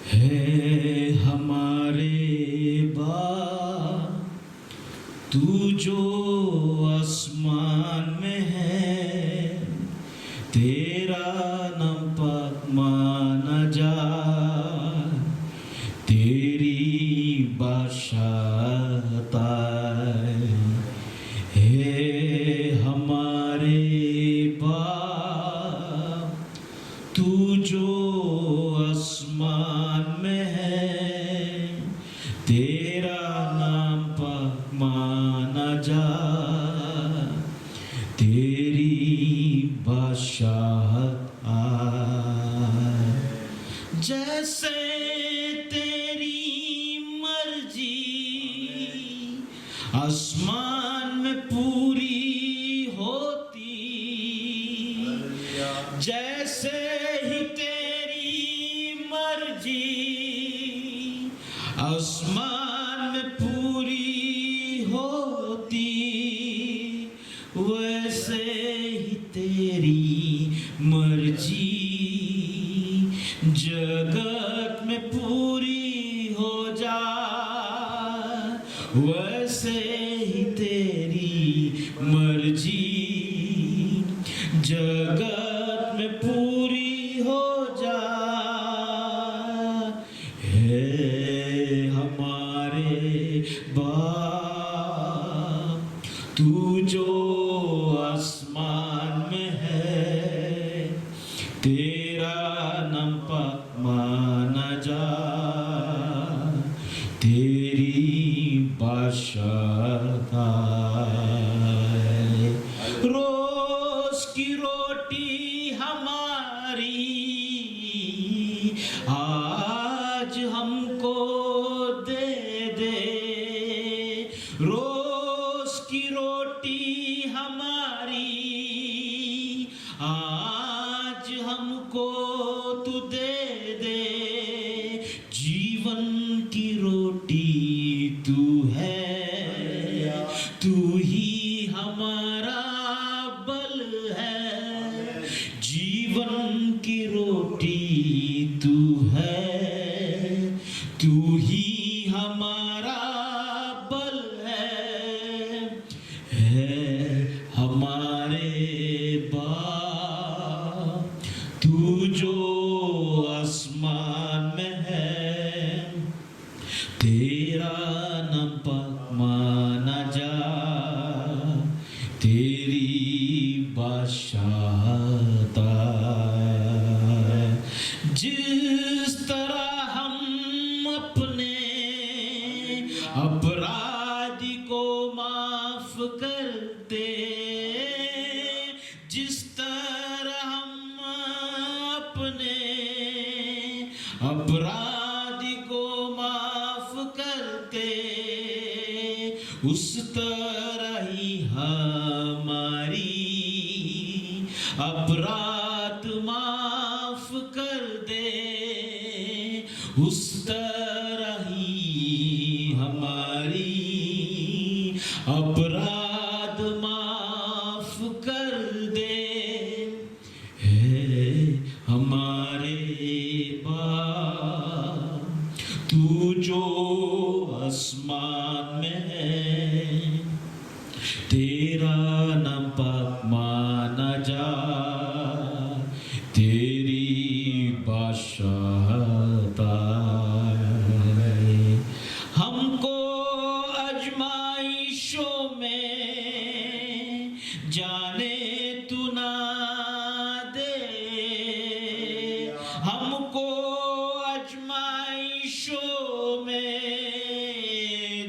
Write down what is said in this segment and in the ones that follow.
है हमारे बाप, तू जो आसमान में है, तेरा नाम पाक माना जाए, तेरी बादशाहत आए। है हमारे बाप, तू जो आसमान में है, तेरा नाम पाक माना जाए, तेरी बादशाहत आए। जैसे तेरी मर्जी आसमान में पूरी होती, जैसे ही तेरी मर्जी आसमान में पूरी होती, वैसे ही तेरी मर्जी जगत में पूरी हो जाए, वैसे ही तेरी मर्जी जगत में पूरी हो जाए। है हमारे बाप, तू जो आसमान में है, तेरा नाम पाक माना जाए, तेरी बादशाहत आए। रोज की रोटी हमारी आज हमको दे दे, रोज की रोटी हमारी आज हमको तू दे दे। जीवन की रोटी तू है, तू ही हमारा बल है। जीवन की रोटी तू है, तू ही हमारा बल है हमारे बाप, तू जो आसमान में है, तेरा नाम पाक माना जाए, तेरी बादशाहत आए। जिस तरह हम अपने अपराधी को माफ करते, जिस तरह हम अपने अपराधी को माफ करते, उस तरह ही हमारी अपराध माफ कर दे, उस तरह ही हमारी अपराध माफ कर दे। है हमारे बाप, तू जो आसमान में है, तेरा नाम पाक माना जाए, तेरी बादशाहत आए। हमको आजमाइशों में जाने तू ना दे, हमको आजमाइशों में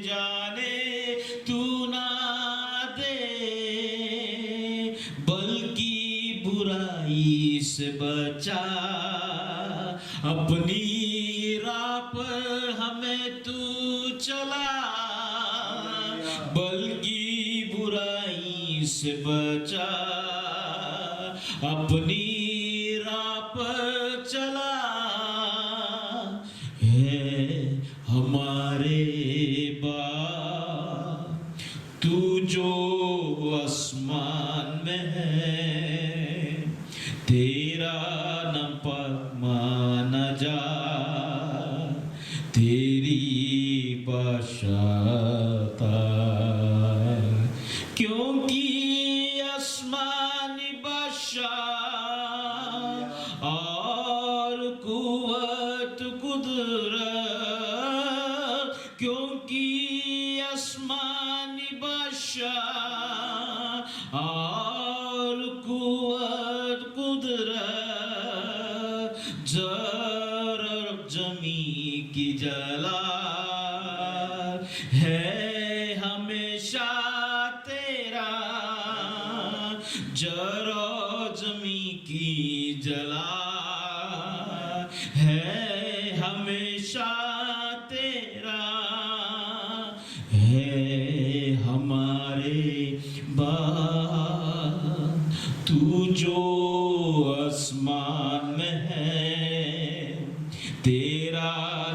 जाने तू ना दे, बल्कि बुराई से बचा, अपनी राह पर हमें तू चला, बल्कि बुराई से बचा, अपनी राह पर चला। है हमारे बाप, तू जो आसमान में है, तेरा नाम पाक माना जाए, तेरी बादशाहता, क्योंकि आसमानी बादशाह और कुव्वत कुदरत, क्योंकि आसमानी बादशाह और कुव्वत कुदरत, जर जमी की जलाल है हमेशा तेरा, जरो जमी की जलाल है हमेशा तेरा, है हमारे बाप तू जो आसमान में है, तेरा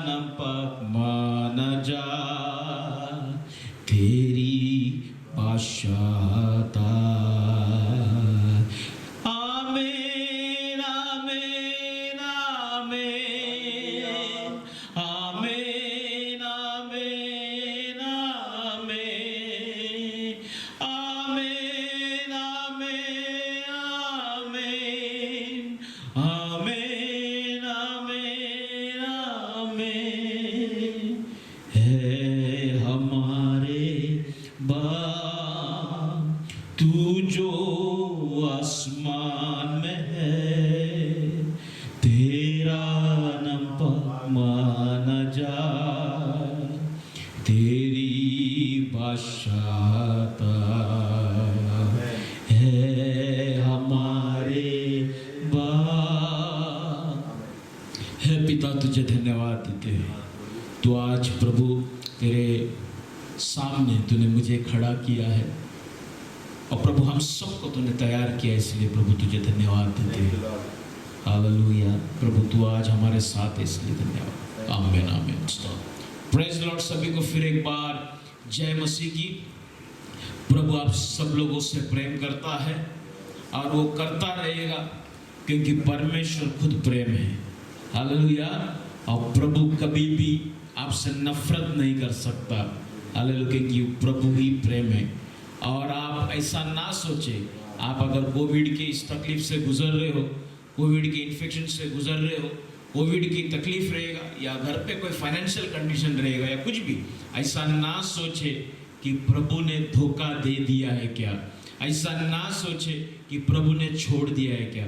नाम पाक माना जा, तेरी बादशाहता। आमीन आमीन आमीन आमीन आमीन आमीन आमीन आमीन आमीन आमीन, है हमारे बाप तू जो आसमान में है, तेरा नाम माना जा, तेरी बादशाहता है हमारे बाप। है पिता तुझे धन्यवाद देते हैं, तो आज प्रभु तेरे सामने तूने मुझे खड़ा किया है और प्रभु हम सबको तूने तैयार किया, इसलिए प्रभु तुझे धन्यवाद देते हैं। हालेलुया। प्रभु तू आज हमारे साथ है, इसलिए धन्यवाद। आमीन आमीन। Praise Lord. सभी को फिर एक बार जय मसीह की। प्रभु आप सब लोगों से प्रेम करता है और वो करता रहेगा, क्योंकि परमेश्वर खुद प्रेम है। हालेलुया। और प्रभु कभी भी आपसे नफरत नहीं कर सकता। हालेलुया, क्योंकि प्रभु ही प्रेम है। और आप ऐसा ना सोचे, आप अगर कोविड की इस तकलीफ से गुजर रहे हो, कोविड के इन्फेक्शन से गुजर रहे हो, कोविड की तकलीफ रहेगा या घर पे कोई फाइनेंशियल कंडीशन रहेगा या कुछ भी, ऐसा ना सोचे कि प्रभु ने धोखा दे दिया है क्या, ऐसा ना सोचे कि प्रभु ने छोड़ दिया है क्या।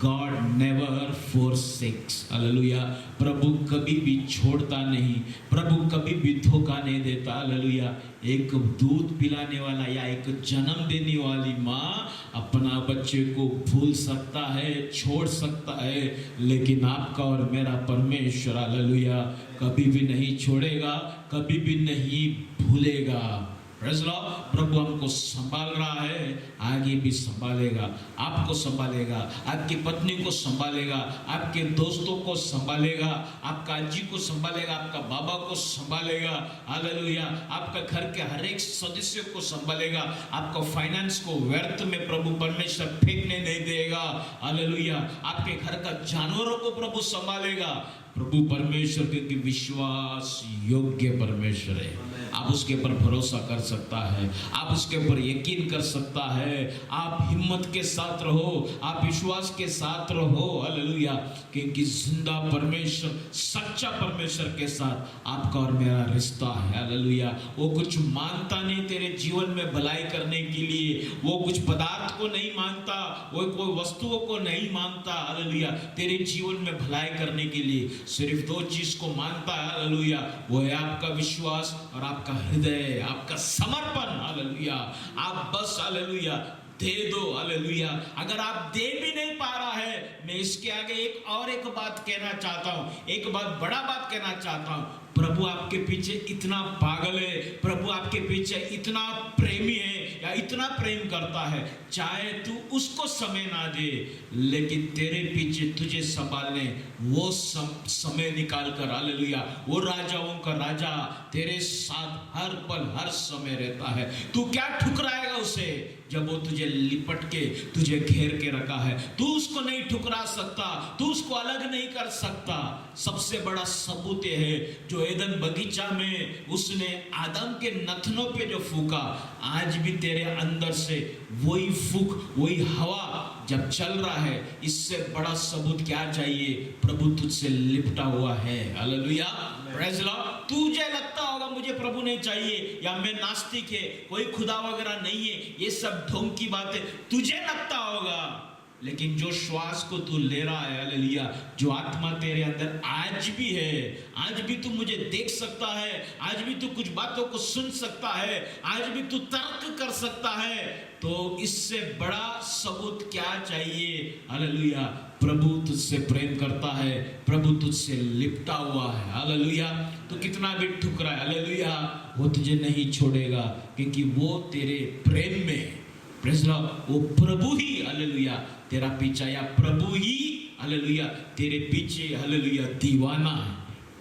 God never forsakes। हालेलुया। प्रभु कभी भी छोड़ता नहीं, प्रभु कभी भी धोखा नहीं देता। हालेलुया। एक दूध पिलाने वाला या एक जन्म देने वाली माँ अपना बच्चे को भूल सकता है, छोड़ सकता है, लेकिन आपका और मेरा परमेश्वर हालेलुया कभी भी नहीं छोड़ेगा, कभी भी नहीं भूलेगा। प्रभु हमको संभाल रहा है, आगे भी संभालेगा, आपको संभालेगा, आपकी पत्नी को संभालेगा, आपके दोस्तों को संभालेगा, आपका अज्जी को संभालेगा, आपका बाबा को संभालेगा। हालेलुया। आपका घर के हर एक सदस्य को संभालेगा, आपका फाइनेंस को व्यर्थ में प्रभु परमेश्वर फेंकने नहीं देगा। हालेलुया। आपके घर का जानवरों को प्रभु संभालेगा। प्रभु परमेश्वर के विश्वास योग्य परमेश्वर है। आप उसके ऊपर भरोसा कर सकता है, आप उसके ऊपर यकीन कर सकता है। आप हिम्मत के साथ रहो, आप विश्वास के साथ रहो। हालेलुया। क्योंकि जिंदा परमेश्वर, सच्चा परमेश्वर के साथ आपका और मेरा रिश्ता है। हालेलुया। वो कुछ मांगता नहीं तेरे जीवन में भलाई करने के लिए, वो कुछ पदार्थ को नहीं मांगता, वो कोई वस्तुओं को नहीं मांगता। हालेलुया। तेरे जीवन में भलाई करने के लिए सिर्फ दो चीज को मांगता है। हालेलुया। वो है आपका विश्वास और आपका हृदय, आपका समर्पण। हालेलुया। आप बस हालेलुया दे दो। हालेलुया। अगर आप दे भी नहीं पा रहा है, मैं इसके आगे एक बात कहना चाहता हूं, एक बात बड़ा बात कहना चाहता हूं। प्रभु आपके पीछे इतना पागल है, प्रभु आपके पीछे इतना प्रेमी है या इतना प्रेम करता है, चाहे तू उसको समय ना दे, लेकिन तेरे पीछे तुझे संभालने वो समय निकाल कर, हालेलुया, वो राजाओं का राजा तेरे साथ हर पल हर समय रहता है। तू क्या ठुकराएगा उसे जब वो तुझे लिपट के तुझे घेर के रखा है? तू उसको नहीं ठुकरा सकता, तू उसको अलग नहीं कर सकता। सबसे बड़ा सबूत ये है जो एदन बगीचा में उसने आदम के नथनों पे जो फूका, आज भी तेरे अंदर से वही फूक, वही हवा जब चल रहा है। इससे बड़ा सबूत क्या चाहिए? प्रभु तुझसे लिपटा हुआ है। Hallelujah, praise Lord. तुझे लगता होगा मुझे प्रभु नहीं चाहिए, या मैं नास्तिक है, कोई खुदा वगैरह नहीं है, ये सब ढोंग की बातें तुझे लगता होगा, लेकिन जो श्वास को तू ले रहा है, हालेलुया, जो आत्मा तेरे अंदर आज भी है, आज भी तू मुझे देख सकता है, आज भी तू कुछ बातों को सुन सकता है, आज भी तू तर्क कर सकता है, तो इससे बड़ा सबूत क्या चाहिए? हालेलुया, प्रभु तुझसे प्रेम करता है, प्रभु तुझसे लिपटा हुआ है। हालेलुया, तो कितना भी ठुकरा है, हालेलुया, वो तुझे नहीं छोड़ेगा, क्योंकि वो तेरे प्रेम में, प्रेज़ लॉर्ड, वो प्रभु ही, हालेलुया, तेरा पीछा, या प्रभु ही, हालेलुया, तेरे पीछे, हालेलुया, दीवाना है।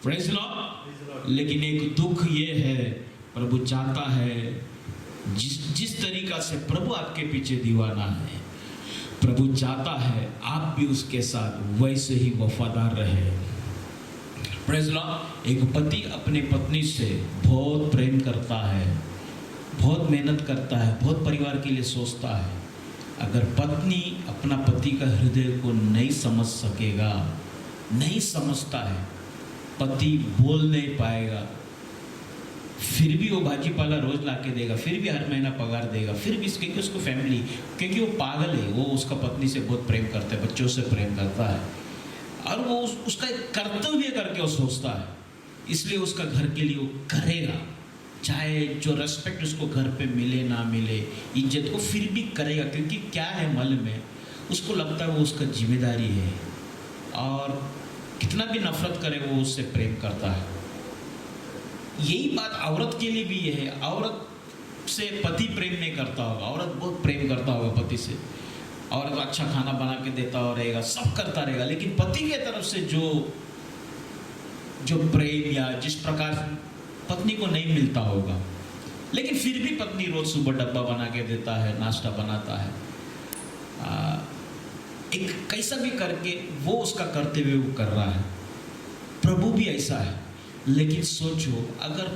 Praise Lord. लेकिन एक दुख ये है, प्रभु चाहता है जिस तरीका से प्रभु आपके पीछे दीवाना है, प्रभु चाहता है आप भी उसके साथ वैसे ही वफादार रहे। Praise Lord. एक पति अपने पत्नी से बहुत प्रेम करता है, बहुत मेहनत करता है, बहुत परिवार के लिए सोचता है। अगर पत्नी अपना पति का हृदय को नहीं समझ सकेगा, नहीं समझता है, पति बोल नहीं पाएगा, फिर भी वो भाजी पाला रोज ला के देगा, फिर भी हर महीना पगार देगा, फिर भी क्योंकि उसको फैमिली, क्योंकि वो पागल है, वो उसका पत्नी से बहुत प्रेम करता है, बच्चों से प्रेम करता है, और वो उसका एक कर्तव्य करके वो सोचता है, इसलिए उसका घर के लिए वो करेगा, चाहे जो रेस्पेक्ट उसको घर पे मिले ना मिले, इज्जत को फिर भी करेगा, क्योंकि क्या है मन में उसको लगता है वो उसका जिम्मेदारी है, और कितना भी नफरत करे वो उससे प्रेम करता है। यही बात औरत के लिए भी है। औरत से पति प्रेम नहीं करता होगा, औरत बहुत प्रेम करता होगा पति से, औरत अच्छा खाना बना के देता रहेगा, सब करता रहेगा, लेकिन पति के तरफ से जो प्रेम या जिस प्रकार पत्नी को नहीं मिलता होगा, लेकिन फिर भी पत्नी रोज सुबह डब्बा बना के देता है, नाश्ता बनाता है, एक कैसा भी करके वो उसका कर्तव्य वो कर रहा है। प्रभु भी ऐसा है। लेकिन सोचो, अगर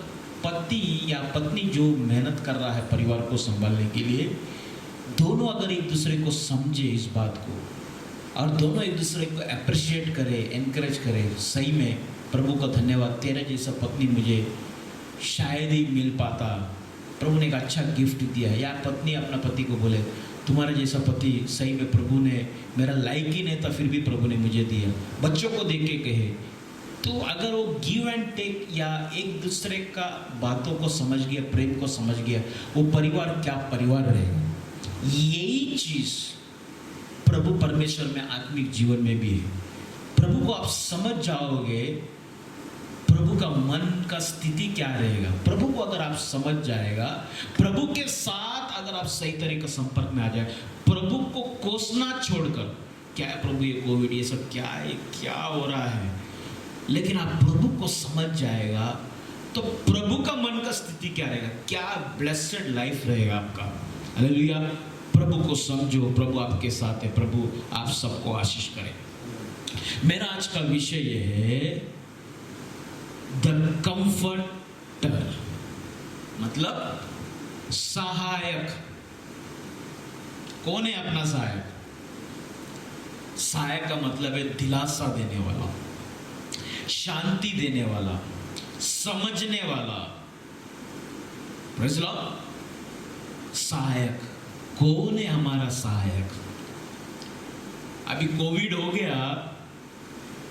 पति या पत्नी जो मेहनत कर रहा है परिवार को संभालने के लिए, दोनों अगर एक दूसरे को समझे इस बात को, और दोनों एक दूसरे को अप्रिशिएट करे, एनकरेज करे, सही में प्रभु का धन्यवाद, तेरे जैसा पत्नी मुझे शायद ही मिल पाता, प्रभु ने एक अच्छा गिफ्ट दिया है। या पत्नी अपना पति को बोले, तुम्हारे जैसा पति सही में प्रभु ने, मेरा लायक ही नहीं था, फिर भी प्रभु ने मुझे दिया। बच्चों को देख के कहे, तो अगर वो गिव एंड टेक या एक दूसरे का बातों को समझ गया, प्रेम को समझ गया, वो परिवार क्या परिवार रहेगा। यही चीज प्रभु परमेश्वर में आत्मिक जीवन में भी है। प्रभु को आप समझ जाओगे, प्रभु का मन का स्थिति क्या रहेगा, प्रभु को अगर आप समझ जाएगा, प्रभु के साथ अगर आप सही तरह का संपर्क में आ जाए, प्रभु को कोसना छोड़कर, क्या है प्रभु ये कोविड ये सब क्या है, क्या हो रहा है, लेकिन आप प्रभु को समझ जाएगा तो प्रभु का मन का स्थिति क्या रहेगा, क्या ब्लेस्ड लाइफ रहेगा आपका। हालेलुया। प्रभु को समझो, प्रभु आपके साथ है, प्रभु आप सबको आशीष करे। मेरा आज का विषय ये है द कंफर्टर, मतलब सहायक। कौन है अपना सहायक? सहायक का मतलब है दिलासा देने वाला, शांति देने वाला, समझने वाला। Praise Lord. सहायक कौन है? हमारा सहायक। अभी कोविड हो गया,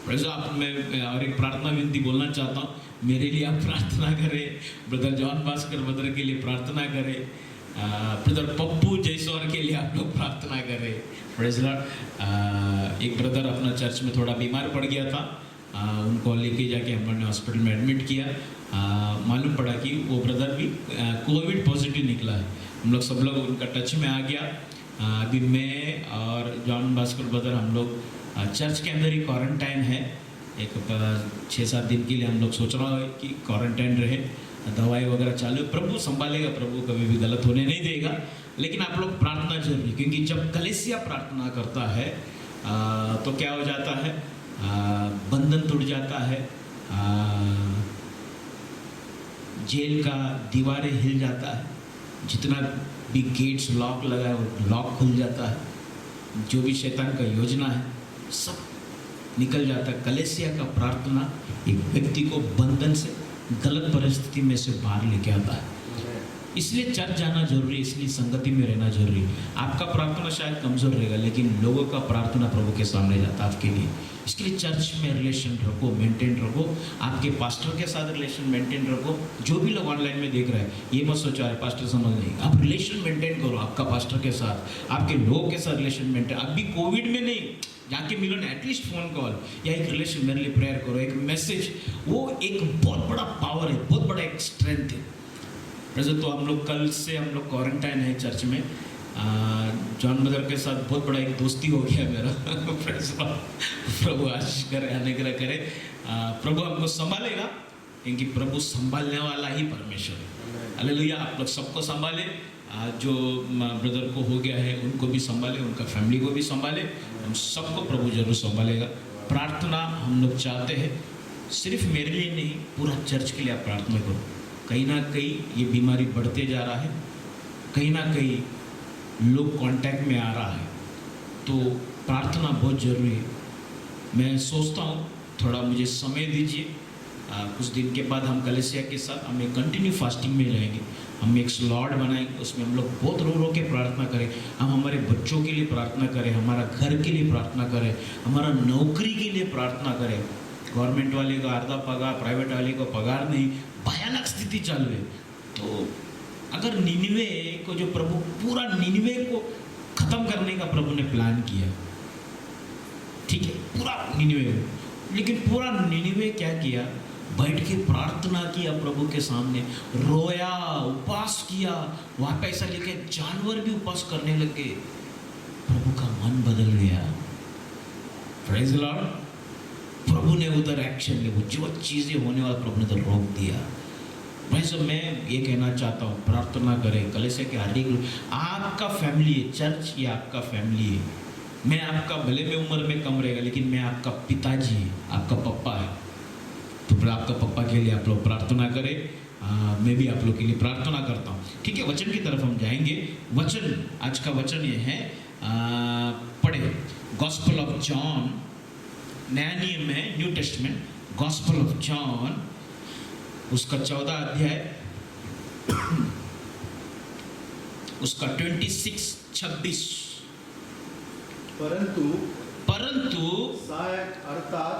प्रेज़ लॉर्ड, मैं और एक प्रार्थना विनती बोलना चाहता हूँ, मेरे लिए आप प्रार्थना करें, ब्रदर जॉन भास्कर ब्रदर के लिए प्रार्थना करें, ब्रदर पप्पू जयसौर के लिए आप लोग प्रार्थना करें। Praise Lord. एक ब्रदर अपना चर्च में थोड़ा बीमार पड़ गया था, उनको लेके जाके हम लोग ने हॉस्पिटल में एडमिट किया। मालूम पड़ा कि वो ब्रदर भी कोविड पॉजिटिव निकला है। हम लोग सब लोग उनका टच में आ गया। अभी मैं और जॉन भास्कर ब्रदर हम लोग चर्च के अंदर ही क्वारंटाइन है। एक 6-7 दिन के लिए हम लोग सोच रहा है कि क्वारंटाइन रहे, दवाई वगैरह चालू। प्रभु संभालेगा, प्रभु कभी भी गलत होने नहीं देगा। लेकिन आप लोग प्रार्थना जरूरी, क्योंकि जब कलीसिया प्रार्थना करता है तो क्या हो जाता है, बंधन टूट जाता है, जेल का दीवारें हिल जाता है, जितना भी गेट्स लॉक लगा है वो लॉक खुल जाता है, जो भी शैतान का योजना है सब निकल जाता है। कलीसिया का प्रार्थना एक व्यक्ति को बंधन से, गलत परिस्थिति में से बाहर लेके आता है। इसलिए चर्च जाना जरूरी है, इसलिए संगति में रहना जरूरी है। आपका प्रार्थना शायद कमजोर रहेगा, लेकिन लोगों का प्रार्थना प्रभु के सामने जाता है आपके लिए। इसके लिए चर्च में रिलेशन रखो, मेंटेन रखो, आपके पास्टर के साथ रिलेशन मेंटेन रखो। जो भी लोग ऑनलाइन में देख रहे हैं, ये मत सोचो यार पास्टर समझ नहीं, आप रिलेशन मेंटेन करो आपका पास्टर के साथ, आपके लोगों के साथ रिलेशन मेंटेन। अभी कोविड में नहीं, जाके मिलो ना, एटलीस्ट फोन कॉल या एक रिलेशन, मेरे लिए प्रेयर करो, एक मैसेज, वो एक बहुत बड़ा पावर है, बहुत बड़ा एक स्ट्रेंथ है। वैसे तो हम लोग कल से हम लोग क्वारंटाइन है चर्च में। जॉन ब्रदर के साथ बहुत बड़ा एक दोस्ती हो गया मेरा। प्रभु आशीष करे, अनुग्रह करे। प्रभु हमको संभालेगा, क्योंकि प्रभु संभालने वाला ही परमेश्वर है। हालेलुया। आप लोग सबको संभाले, जो ब्रदर को हो गया है उनको भी संभाले, उनका फैमिली को भी संभाले, हम सबको प्रभु जरूर संभालेगा। प्रार्थना हम लोग चाहते हैं, सिर्फ मेरे लिए नहीं, पूरा चर्च के लिए आप प्रार्थना करो। कहीं ना कहीं ये बीमारी बढ़ते जा रहा है, कहीं ना कहीं लोग कांटेक्ट में आ रहा है, तो प्रार्थना बहुत ज़रूरी है। मैं सोचता हूँ थोड़ा मुझे समय दीजिए, कुछ दिन के बाद हम कलीसिया के साथ हम एक कंटिन्यू फास्टिंग में रहेंगे। हम एक स्लॉट बनाएंगे, उसमें हम लोग बहुत रो के प्रार्थना करें। हम हमारे बच्चों के लिए प्रार्थना करें, हमारा घर के लिए प्रार्थना करें, हमारा नौकरी के लिए प्रार्थना करें। गवर्नमेंट वाले का आधा पगार, प्राइवेट वाले को पगार नहीं, भयानक स्थिति चल रही। तो अगर निनिवे को, जो प्रभु पूरा निनिवे को खत्म करने का प्रभु ने प्लान किया, ठीक है, पूरा निनिवे, लेकिन पूरा निनिवे क्या किया, बैठ के प्रार्थना किया प्रभु के सामने, रोया, उपवास किया। वहाँ पे ऐसा लेके जानवर भी उपवास करने लगे। प्रभु का मन बदल गया। Praise the lord. प्रभु ने उधर एक्शन ले, वो जो चीज़ें होने वाला प्रभु ने उधर रोक दिया। वैसे मैं ये कहना चाहता हूँ, प्रार्थना करें कलीसिया के हर एक, आपका फैमिली है, चर्च ये आपका फैमिली है। मैं आपका, भले में उम्र में कम रहेगा, लेकिन मैं आपका पिताजी है, आपका पप्पा है। तो फिर आपका पप्पा के लिए आप लोग प्रार्थना करें। मैं भी आप लोग के लिए प्रार्थना करता हूँ। ठीक है, वचन की तरफ हम जाएंगे। वचन, आज का वचन ये है, पढ़े गॉस्पेल ऑफ जॉन, नया नियम है, new testament, gospel of John, उसका 14 अध्याय, उसका 26-26। परंतु सहायक अर्थात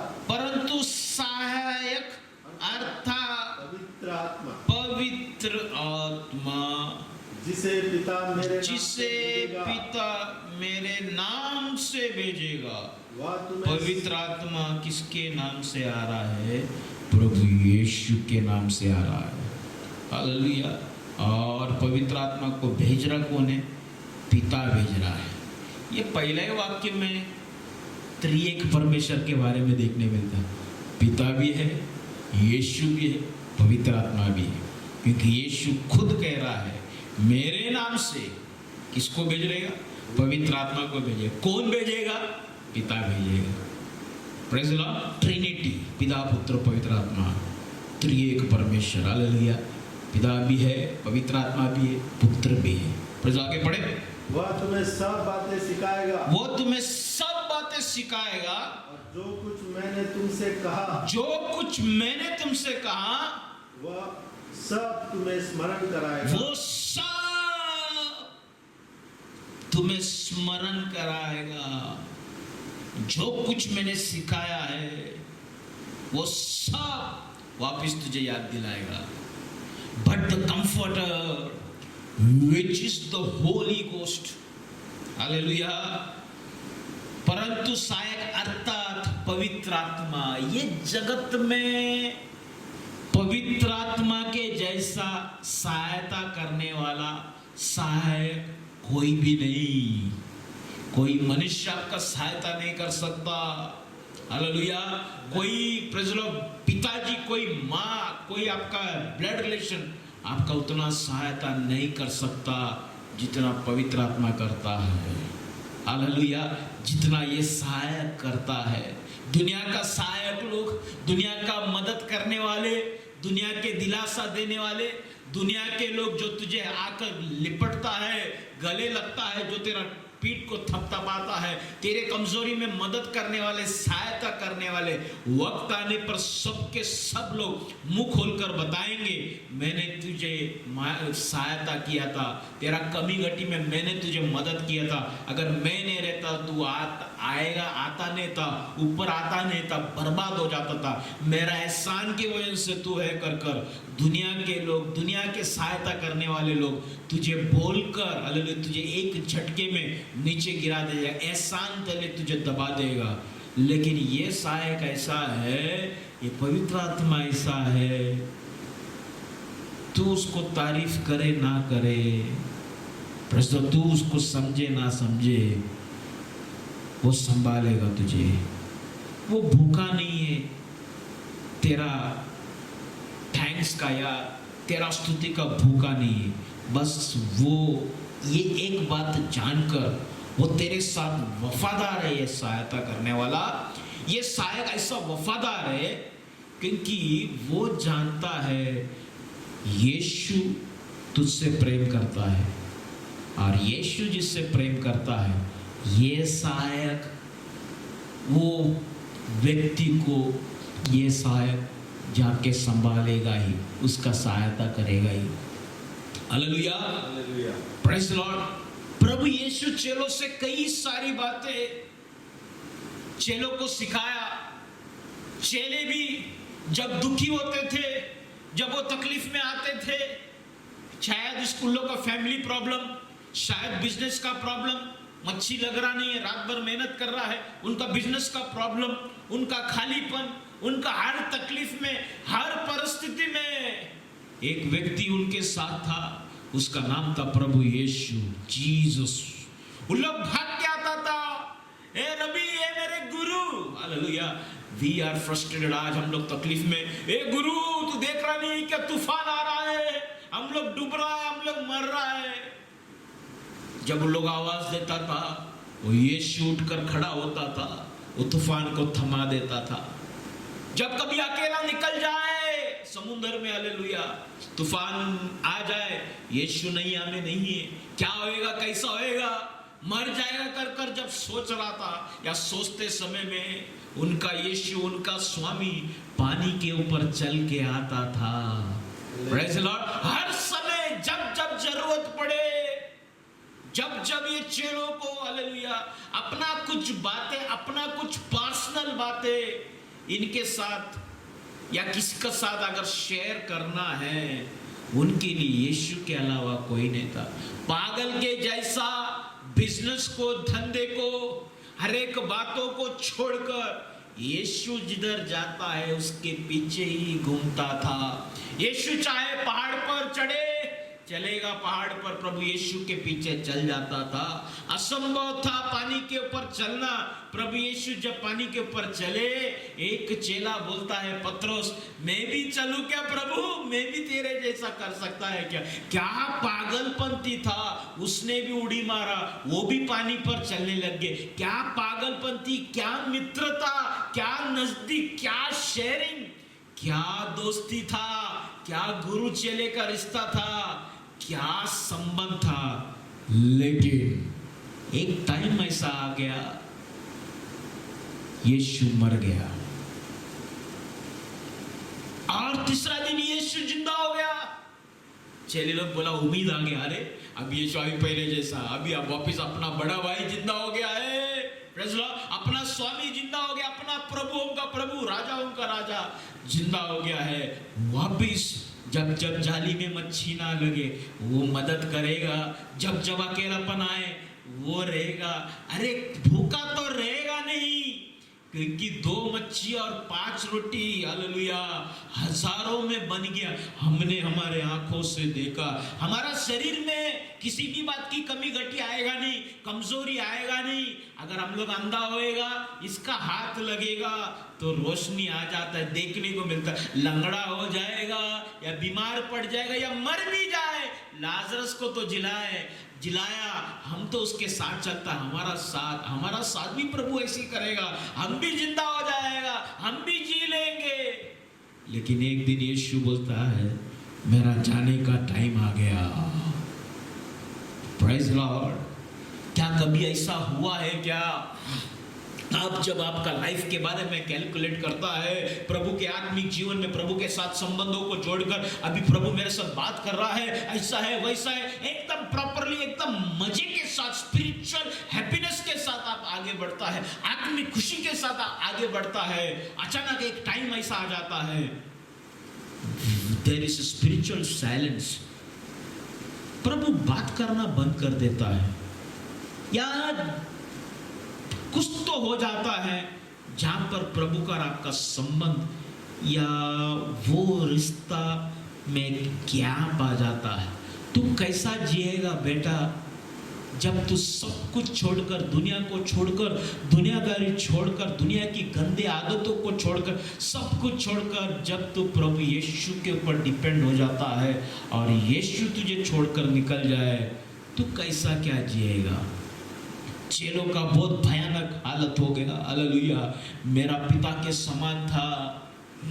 पवित्र आत्मा जिसे पिता मेरे नाम से भेजेगा। पवित्र आत्मा किसके नाम से आ रहा है? प्रभु यीशु के नाम से आ रहा है। हालेलुया। और पवित्र आत्मा को भेज रहा कौन है? पिता भेज रहा है। ये पहले वाक्य में त्रिएक परमेश्वर के बारे में देखने मिलता है। पिता भी है, यीशु भी है, पवित्र आत्मा भी है। क्योंकि यीशु खुद कह रहा है, मेरे नाम से किसको भेज रहेगा? पवित्र आत्मा को भेजेगा। कौन भेजेगा? पिता भेजेगा। Praise the Lord. ट्रिनिटी, पिता पुत्र पवित्र आत्मा, त्रिएक परमेश्वर। हालेलुया। पिता भी है, पवित्र आत्मा भी है, पुत्र भी है। प्रेज़। आगे पढ़े। वह तुम्हें सब बातें सिखाएगा। वो तुम्हें सब बातें सिखाएगा। और जो कुछ मैंने तुमसे कहा, वह सब तुम्हें स्मरण कराएगा। वो सब तुम्हें स्मरण कराएगा। जो कुछ मैंने सिखाया है वो सब वापस तुझे याद दिलाएगा। But the comforter which is the Holy Ghost, hallelujah. परंतु सहायक अर्थात पवित्र आत्मा, ये जगत में पवित्र आत्मा के जैसा सहायता करने वाला सहायक कोई भी नहीं। कोई मनुष्य आपका सहायता नहीं कर सकता। हालेलुया। कोई प्रजलो पिताजी, कोई माँ, कोई आपका ब्लड रिलेशन आपका उतना सहायता नहीं कर सकता जितना पवित्र आत्मा करता है। हालेलुया। जितना ये सहायक करता है। दुनिया का सहायक लोग, दुनिया का मदद करने वाले, दुनिया के दिलासा देने वाले, दुनिया के लोग जो तुझे आकर लिपटता है, गले लगता है, जो तेरा पीठ को थपथपाता है, तेरे कमजोरी में मदद करने वाले, सहायता करने वाले, वक्त आने पर सबके सब लोग मुंह खोलकर बताएंगे मैंने तुझे सहायता किया था, तेरा कमी घटी में मैंने तुझे मदद किया था। अगर मैं नहीं रहता तू आता नहीं था, ऊपर आता नहीं था, बर्बाद हो जाता था। मेरा एहसान की वजह से तू है कर कर दुनिया के लोग, दुनिया के सहायता करने वाले लोग तुझे बोलकर हालेलुया तुझे एक झटके में नीचे गिरा देगा, एहसान तले तुझे दबा देगा। लेकिन ये सहायक ऐसा है, ये पवित्र आत्मा ऐसा है, तू उसको तारीफ करे ना करे, प्रश्न तू उसको समझे ना समझे, वो संभालेगा तुझे। वो भूखा नहीं है तेरा थैंक्स का या तेरा स्तुति का भूखा नहीं है, बस वो ये एक बात जानकर वो तेरे साथ वफादार है। ये सहायता करने वाला, ये सहायक ऐसा वफादार है क्योंकि वो जानता है यीशु तुझसे प्रेम करता है, और यीशु जिससे प्रेम करता है, ये सहायक वो व्यक्ति को ये सहायक जाके संभालेगा ही, उसका सहायता करेगा ही। Hallelujah, praise the lord. प्रभु यीशु चेलों से कई सारी बातें चेलों को सिखाया। चेले भी जब दुखी होते थे, जब वो तकलीफ में आते थे, शायद स्कूलों का फैमिली प्रॉब्लम, शायद बिजनेस का प्रॉब्लम, मच्छी लग रहा नहीं है, रात भर मेहनत कर रहा है, उनका बिजनेस का प्रॉब्लम, उनका खालीपन, उनका हर तकलीफ में, हर परिस्थिति में एक व्यक्ति उनके साथ था, उसका नाम था प्रभु यीशु, जीसस। उन लोग भाग के आता था, ए रबी, ए मेरे गुरु। हालेलुया। वी आर फ्रस्ट्रेटेड, आज हम लोग तकलीफ में, ए गुरु तू देख रहा नहीं क्या तूफान आ रहा है, हम लोग डूब रहा है, हम लोग मर रहा है। जब लोग आवाज देता था, वो यीशु उठकर खड़ा होता था, वो तूफान को थमा देता था। जब कभी अकेला निकल जाए समुद्र में, हालेलुया, तूफान आ जाए, यीशु नहीं हमें नहीं है, क्या होएगा, कैसा होएगा, मर जाएगा कर कर जब सोच रहा था या सोचते समय में उनका यीशु, उनका स्वामी पानी के ऊपर चल के आता था। Praise the Lord. हर समय जब जब जरूरत पड़े, जब जब ये चेलों को हालेलुया अपना कुछ बातें, अपना कुछ पर्सनल बातें इनके साथ या किसी के साथ अगर शेयर करना है, उनके लिए यीशु के अलावा कोई नहीं था। पागल के जैसा बिजनेस को, धंधे को, हर एक बातों को छोड़कर यीशु जिधर जाता है उसके पीछे ही घूमता था। यीशु चाहे पहाड़ पर चढ़े, चलेगा पहाड़ पर, प्रभु यीशु के पीछे चल जाता था। असंभव था पानी के ऊपर चलना, प्रभु यीशु जब पानी के ऊपर चले, एक चेला बोलता है, पत्रोस मैं भी चलूं क्या प्रभु, मैं भी तेरे जैसा कर सकता है क्या। क्या पागलपंती था, उसने भी उड़ी मारा, वो भी पानी पर चलने लग गए। क्या पागलपंती, क्या मित्रता, क्या नजदीक, क्या शेयरिंग, क्या दोस्ती था, क्या गुरु चेले का रिश्ता था, क्या संबंध था। लेकिन एक टाइम ऐसा आ गया, यीशु मर गया, और तीसरा दिन यीशु जिंदा हो गया। चेले लोग बोला, उम्मीद आ गया, अरे अब यीशु अभी पहले जैसा, अभी अब वापिस अपना बड़ा भाई जिंदा हो गया है, अपना स्वामी जिंदा हो गया, अपना प्रभुओं का प्रभु, राजाओं का राजा जिंदा हो गया है। वापिस जब जब जाली में मच्छी ना लगे वो मदद करेगा, जब जब अकेलापन आए वो रहेगा। अरे भूखा तो रहेगा नहीं, क्योंकि 2 मच्छी और 5 रोटी हालेलुया हजारों में बन गया। हमने हमारे आंखों से देखा। हमारा शरीर में किसी भी बात की कमी घटी आएगा नहीं, कमजोरी आएगा नहीं। अगर हम लोग अंधा होएगा, इसका हाथ लगेगा तो रोशनी आ जाता है, देखने को मिलता है। लंगड़ा हो जाएगा या बीमार पड़ जाएगा या मर भी जाए, लाजरस को तो जिलाया, हम तो उसके साथ चलता। हमारा साथ भी प्रभु ऐसी करेगा। हम भी जिंदा हो जाएगा, हम भी जी लेंगे। लेकिन एक दिन यीशु बोलता है मेरा जाने का टाइम आ गया। Praise Lord. क्या कभी ऐसा हुआ है क्या? आप जब आपका लाइफ के बारे में कैलकुलेट करता है, प्रभु के आत्मिक जीवन में प्रभु के साथ संबंधों को जोड़कर, अभी प्रभु मेरे साथ बात कर रहा है, ऐसा है वैसा है, एकदम प्रॉपरली, एकदम मजे के साथ, स्पिरिचुअल हैप्पीनेस के साथ आप आगे बढ़ता है, आत्मिक खुशी के साथ आगे बढ़ता है। अचानक एक टाइम ऐसा आ जाता है, देयर इज स्पिरिचुअल साइलेंस। प्रभु बात करना बंद कर देता है, या कुछ तो हो जाता है जहां पर प्रभु का आपका संबंध या वो रिश्ता में गैप आ जाता है। तू कैसा जिएगा बेटा जब तू सब कुछ छोड़कर, दुनिया को छोड़कर, दुनियादारी छोड़कर, दुनिया की गंदे आदतों को छोड़कर, सब कुछ छोड़कर, जब तू प्रभु यीशु के ऊपर डिपेंड हो जाता है और यीशु तुझे छोड़कर निकल जाए, तू कैसा क्या जिएगा? चेलों का बहुत भयानक हालत हो गया। हालेलुया। मेरा पिता के समान था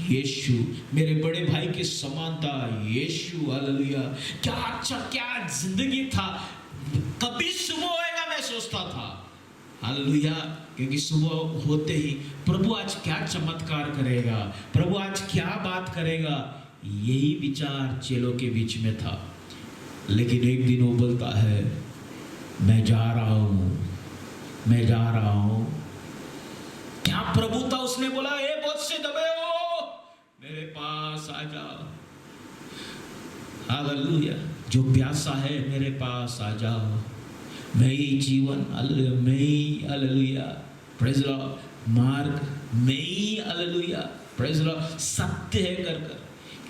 यीशु, मेरे बड़े भाई के समान था यीशु। हालेलुया। क्या अच्छा, क्या जिंदगी था। कभी सुबह होएगा मैं सोचता था। हालेलुया। क्योंकि सुबह होते ही प्रभु आज क्या चमत्कार करेगा, प्रभु आज क्या बात करेगा, यही विचार चेलों के बीच में था। लेकिन एक दिन वो बोलता है मैं जा रहा हूं, मैं जा रहा हूं। क्या प्रभु था? उसने बोला ए बहुत से दबे हो, मेरे पास आ जाओ। हालेलुया। जो प्यासा है मेरे पास आ जाओ, मैं ही जीवन, मैं ही, हालेलुया, प्रेज लॉर्ड, मार्ग मैं ही, हालेलुया, प्रेज लॉर्ड, सत्य है कर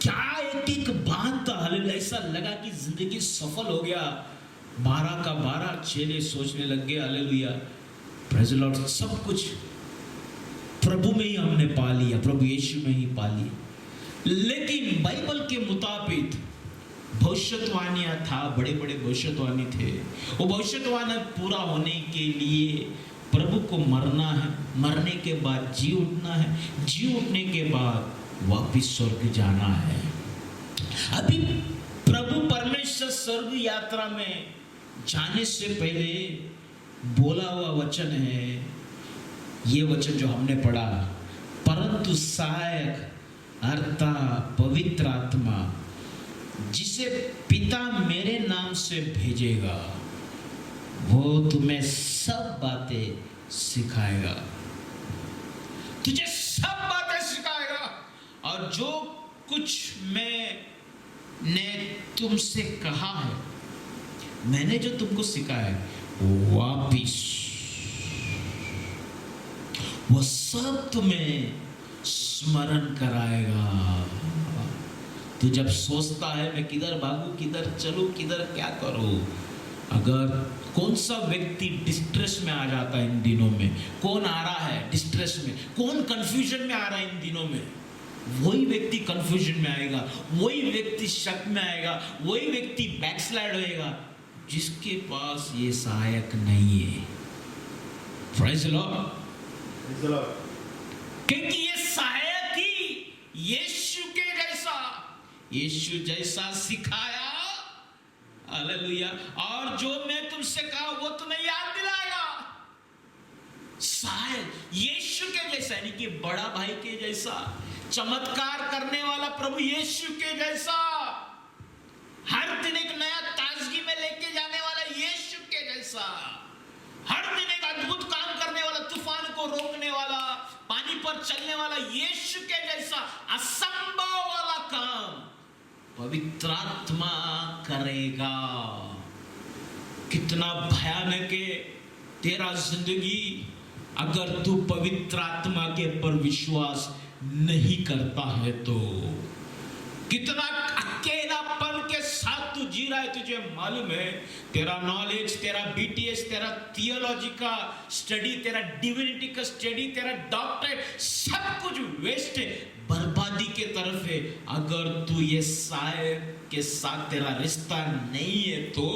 क्या एक बात था। हालेलुया। ऐसा लगा कि जिंदगी सफल हो गया। 12 का 12 चेले सोचने लग गए, हालेलुया, प्रेज लॉर्ड, सब कुछ प्रभु में ही हमने पा लिया, प्रभु यीशु में ही पा लिया। लेकिन बाइबल के मुताबिक भविष्यवाणियां था, बड़े बड़े भविष्यवाणी थे। वो भविष्यवाणी पूरा होने के लिए प्रभु को मरना है, मरने के बाद जी उठना है, जी उठने के बाद वापिस स्वर्ग जाना है। अभी प्रभु परमेश्वर स्वर्ग यात्रा में जाने से पहले बोला हुआ वचन है, ये वचन जो हमने पढ़ा, परंतु सहायक अर्थात पवित्र आत्मा जिसे पिता मेरे नाम से भेजेगा, वो तुम्हें सब बातें सिखाएगा, तुझे सब बातें सिखाएगा, और जो कुछ मैंने तुमसे कहा है, मैंने जो तुमको सिखाया है, वापिस वो सब तुम्हें स्मरण कराएगा। तू जब सोचता है मैं किधर भागूं, किधर चलूं, किधर क्या करूं, अगर कौन सा व्यक्ति डिस्ट्रेस में आ जाता है इन दिनों में, कौन आ रहा है डिस्ट्रेस में, कौन कंफ्यूजन में आ रहा है इन दिनों में, वही व्यक्ति कंफ्यूजन में आएगा, वही व्यक्ति शक में आएगा, वही व्यक्ति बैकस्लाइड होएगा जिसके पास ये सहायक नहीं है। Praise the Lord. क्योंकि ये सहायक ही यीशु जैसा सिखाया, हालेलुया, और जो मैं तुमसे कहा वो तुम्हें याद दिलाएगा। सहायक यीशु के जैसा, यानी कि बड़ा भाई के जैसा, चमत्कार करने वाला प्रभु यीशु के जैसा, हर दिन एक नया ताजगी में लेके जाने वाला यीशु के जैसा, हर दिन एक अद्भुत काम करने वाला, तूफान को रोकने वाला, पानी पर चलने वाला यीशु के जैसा असंभव वाला काम पवित्र आत्मा करेगा। कितना भयानक है तेरा जिंदगी अगर तू पवित्र आत्मा के पर विश्वास नहीं करता है तो कितना अकेलापन के साथ तू जी रहा है, तुझे मालूम है? तेरा नॉलेज, तेरा बीटीएस, तेरा थियोलॉजी का स्टडी, तेरा डिविनिटी का स्टडी, तेरा डॉक्टरेट, सब कुछ वेस्ट है, बर्बादी के तरफ है। अगर तू ये सहायक के साथ तेरा रिश्ता नहीं है तो,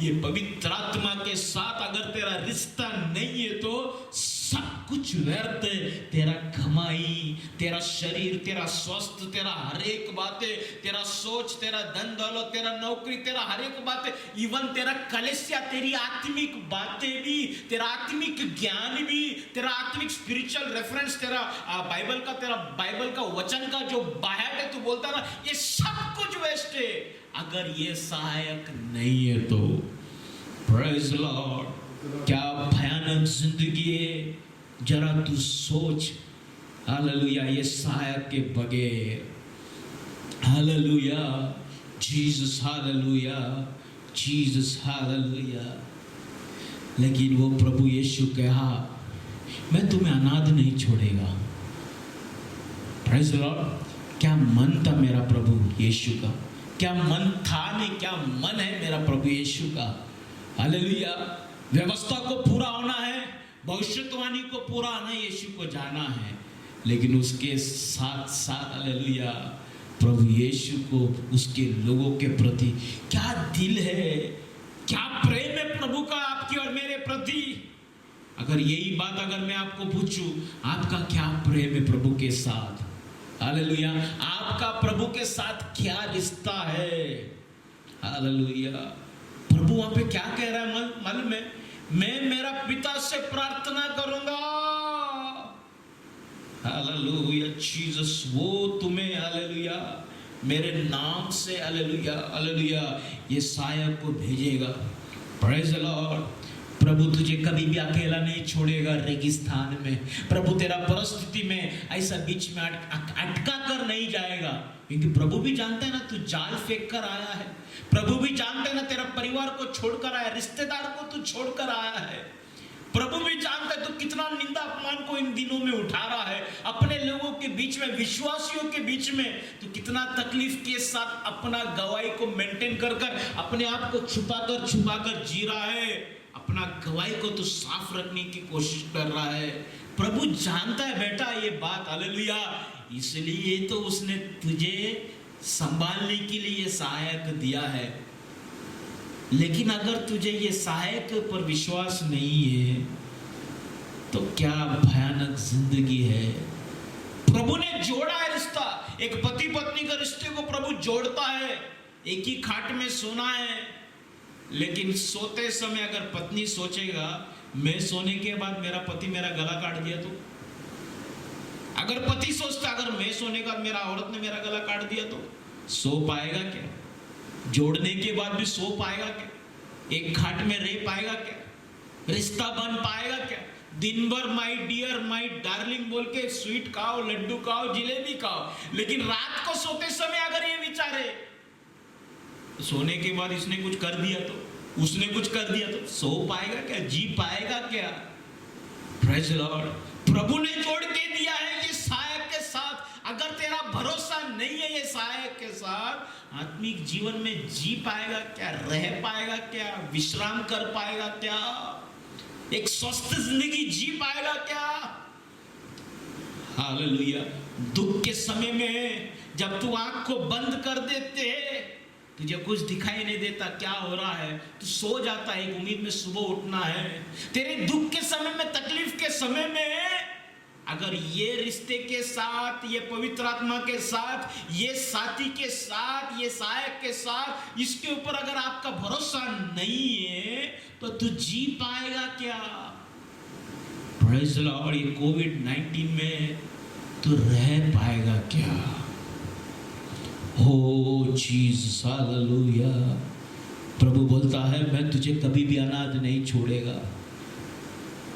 ये पवित्र आत्मा के साथ अगर तेरा रिश्ता नहीं है तो सब कुछ व्यर्थ है। तेरा कमाई, तेरा शरीर, तेरा स्वास्थ्य, तेरा हर एक बातें, तेरा सोच, तेरा धन दौलत, तेरा नौकरी, तेरा हर एक बातें, इवन तेरा कलेसिया, तेरी आत्मिक बातें भी, तेरा आत्मिक ज्ञान भी, तेरा आत्मिक स्पिरिचुअल रेफरेंस, तेरा बाइबल का वचन का जो बाहर है, तू बोलता ना, ये सब कुछ वेस्ट है अगर ये सहायक नहीं है तो। प्रेज लॉर्ड, क्या भयानक जिंदगी है, जरा तू सोच। हालेलुया, ये सहायक के बगैर। Hallelujah, Jesus, hallelujah, Jesus, hallelujah. लेकिन वो प्रभु यीशु कहा, मैं तुम्हें अनाथ नहीं छोड़ेगा। प्रेज लॉर्ड, क्या मन था मेरा प्रभु यीशु का, क्या मन था नहीं, क्या मन है मेरा प्रभु यीशु का। हालेलुया, व्यवस्था को पूरा होना है, भविष्यवाणी को पूरा होना, यीशु को जाना है, लेकिन उसके साथ साथ हालेलुया प्रभु यीशु को, उसके लोगों के प्रति क्या दिल है, क्या प्रेम है प्रभु का आपकी और मेरे प्रति। अगर यही बात अगर मैं आपको पूछूं, आपका क्या प्रेम है प्रभु के साथ? हालेलुया, आपका प्रभु के साथ क्या रिश्ता है? हालेलुया, प्रभु वहां पे क्या कह रहा है मालूम है? मैं मेरा पिता से प्रार्थना करूंगा, हालेलुया, जीसस, वो तुम्हें हालेलुया मेरे नाम से हालेलुया हालेलुया ये सहायक को भेजेगा। प्रेज द लॉर्ड, प्रभु तुझे कभी भी अकेला नहीं छोड़ेगा रेगिस्तान में। प्रभु तेरा परिस्थिति में ऐसा बीच में अटका कर नहीं जाएगा, क्योंकि प्रभु भी जानते हैं ना तू जाल फेंक कर आया है। प्रभु भी जानते हैं ना तेरा परिवार को छोड़कर आया, रिश्तेदार को तू छोड़कर आया है। प्रभु भी जानता है तू कितना निंदा अपमान को इन दिनों में उठा रहा है, अपने लोगों के बीच में, विश्वासियों के बीच में तू कितना तकलीफ के साथ अपना गवाही को मेंटेन कर अपने आप को छुपाकर जी रहा है, अपना गवाही को तू साफ रखने की कोशिश कर रहा है। प्रभु जानता है बेटा ये बात, हालेलुया, इसलिए तो उसने तुझे संभालने के लिए सहायक दिया है। लेकिन अगर तुझे ये सहायक पर विश्वास नहीं है तो क्या भयानक जिंदगी है। प्रभु ने जोड़ा है रिश्ता, एक पति पत्नी का रिश्ते को प्रभु जोड़ता है, एक ही खाट में सोना है, लेकिन सोते समय अगर पत्नी सोचेगा मैं सोने के बाद मेरा पति मेरा गला काट दिया, तो अगर पति सोचता अगर मैं सोने के बाद मेरा औरत ने मेरा गला काट दिया, तो सो पाएगा क्या? जोड़ने के बाद भी सो पाएगा क्या? एक खाट में रह पाएगा क्या? रिश्ता बन पाएगा क्या? दिन भर माई डियर माई डार्लिंग बोल के स्वीट खाओ, लड्डू खाओ, जिलेबी खाओ, लेकिन रात को सोते समय अगर ये विचारे सोने के बाद इसने कुछ कर दिया तो, उसने कुछ कर दिया तो सो पाएगा क्या? जी पाएगा क्या? प्रेज लॉर्ड, प्रभु ने जोड़ के दिया है ये सहायक के साथ। अगर तेरा भरोसा नहीं है ये सहायक के साथ, आत्मिक जीवन में जी पाएगा क्या? रह पाएगा क्या? विश्राम कर पाएगा क्या? एक स्वस्थ जिंदगी जी पाएगा क्या? हालेलुया, दुख के समय में जब तू आंख को बंद कर देते है, तुझे कुछ दिखाई नहीं देता क्या हो रहा है, तू सो जाता है, एक उम्मीद में सुबह उठना है। तेरे दुख के समय में, तकलीफ के समय में अगर ये रिश्ते के साथ, ये पवित्र आत्मा के साथ, ये साथी के साथ, ये सहायक के साथ, इसके ऊपर अगर आपका भरोसा नहीं है तो तू जी पाएगा क्या? प्रेज़ द लॉर्ड, ये कोविड-19 में तू रह पाएगा क्या? हो जीसस, हालेलुया। प्रभु बोलता है मैं तुझे कभी भी अनाथ नहीं छोड़ेगा।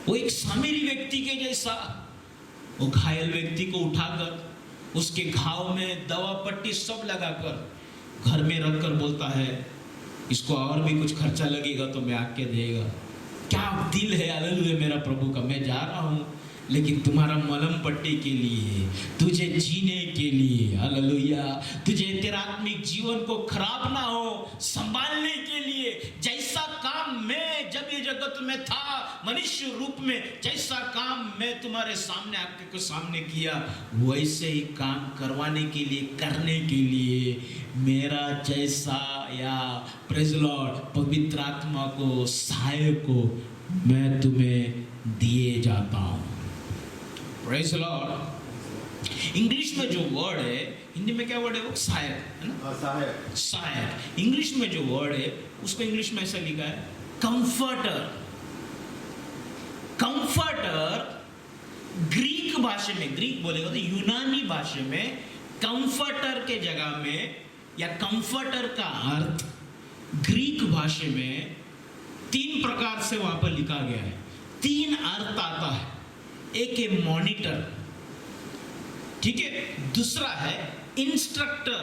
वो एक सामरी व्यक्ति के जैसा, वो घायल व्यक्ति को उठाकर उसके घाव में दवा पट्टी सब लगाकर घर में रखकर बोलता है इसको और भी कुछ खर्चा लगेगा तो मैं आके देगा। क्या दिल है हालेलुया मेरा प्रभु का। मैं जा रहा हूँ लेकिन तुम्हारा मलम पट्टी के लिए, तुझे जीने के लिए, हालेलुया, तुझे तेरा आत्मिक जीवन को खराब ना हो संभालने के लिए, जैसा काम मैं जब ये जगत में था मनुष्य रूप में, जैसा काम मैं तुम्हारे सामने आपके को सामने किया, वैसे ही काम करवाने के लिए, करने के लिए मेरा जैसा या प्रेज़ लॉर्ड पवित्र आत्मा को, सहायक को मैं तुम्हें दिए जाता हूं। Praise Lord. इंग्लिश में जो वर्ड है, हिंदी में क्या वर्ड है वो? सहायक, है ना? सहायक। सहायक। इंग्लिश में जो वर्ड है उसको इंग्लिश में ऐसा लिखा है कंफर्टर। कंफर्टर ग्रीक भाषा में, ग्रीक बोलेगा तो यूनानी भाषा में कंफर्टर के जगह में, या कंफर्टर का अर्थ ग्रीक भाषा में 3 प्रकार से वहां पर लिखा गया है। 3 अर्थ आता है। एक है मॉनिटर, ठीक है, दूसरा है इंस्ट्रक्टर,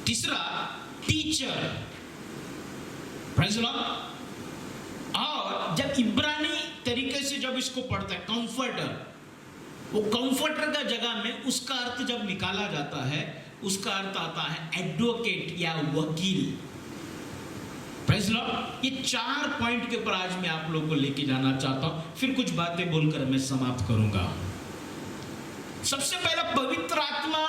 तीसरा टीचर। Praise Lord. और जब इब्रानी तरीके से जब इसको पढ़ता है कंफर्टर, वो कंफर्टर का जगह में उसका अर्थ जब निकाला जाता है, उसका अर्थ आता है एडवोकेट या वकील। Praise Lord. ये 4 पॉइंट के ऊपर आज मैं आप लोगों को लेके जाना चाहता हूं, फिर कुछ बातें बोलकर मैं समाप्त करूंगा। सबसे पहला, पवित्र आत्मा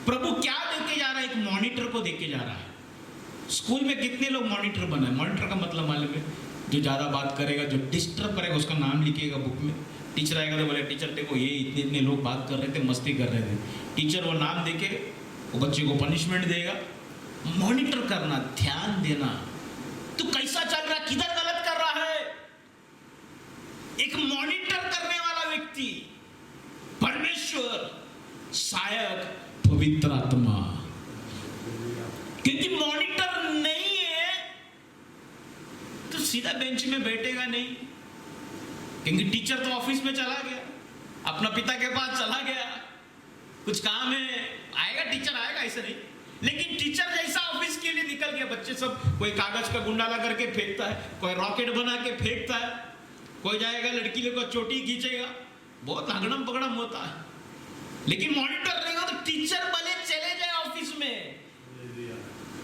प्रभु क्या देके जा रहा है? एक मॉनिटर को देके जा रहा है। स्कूल में कितने लोग मॉनिटर बनाए? मॉनिटर का मतलब मालूम है? जो ज्यादा बात करेगा, जो डिस्टर्ब करेगा, उसका नाम लिखेगा बुक में। टीचर आएगा तो बोले टीचर देखो ये इतने इतने लोग बात कर रहे थे, मस्ती कर रहे थे। टीचर वो नाम देके वो बच्चे को पनिशमेंट देगा। मॉनिटर करना, ध्यान देना, तू कैसा चल रहा, किधर गलत कर रहा है। एक मॉनिटर करने वाला व्यक्ति परमेश्वर, सहायक पवित्र आत्मा। क्योंकि मॉनिटर नहीं है तो सीधा बेंच में बैठेगा नहीं, क्योंकि टीचर तो ऑफिस में चला गया, अपना पिता के पास चला गया, कुछ काम है, आएगा टीचर आएगा, ऐसा नहीं। लेकिन टीचर जैसा ऑफिस के लिए निकल गया, बच्चे सब कोई कागज का गुंडाला करके फेंकता है, कोई रॉकेट बना के फेंकता है, कोई जाएगा लड़की को चोटी खींचेगा, बहुत अगड़म पगड़म होता है। लेकिन मॉनिटर रहेगा तो टीचर भले चले जाए ऑफिस में,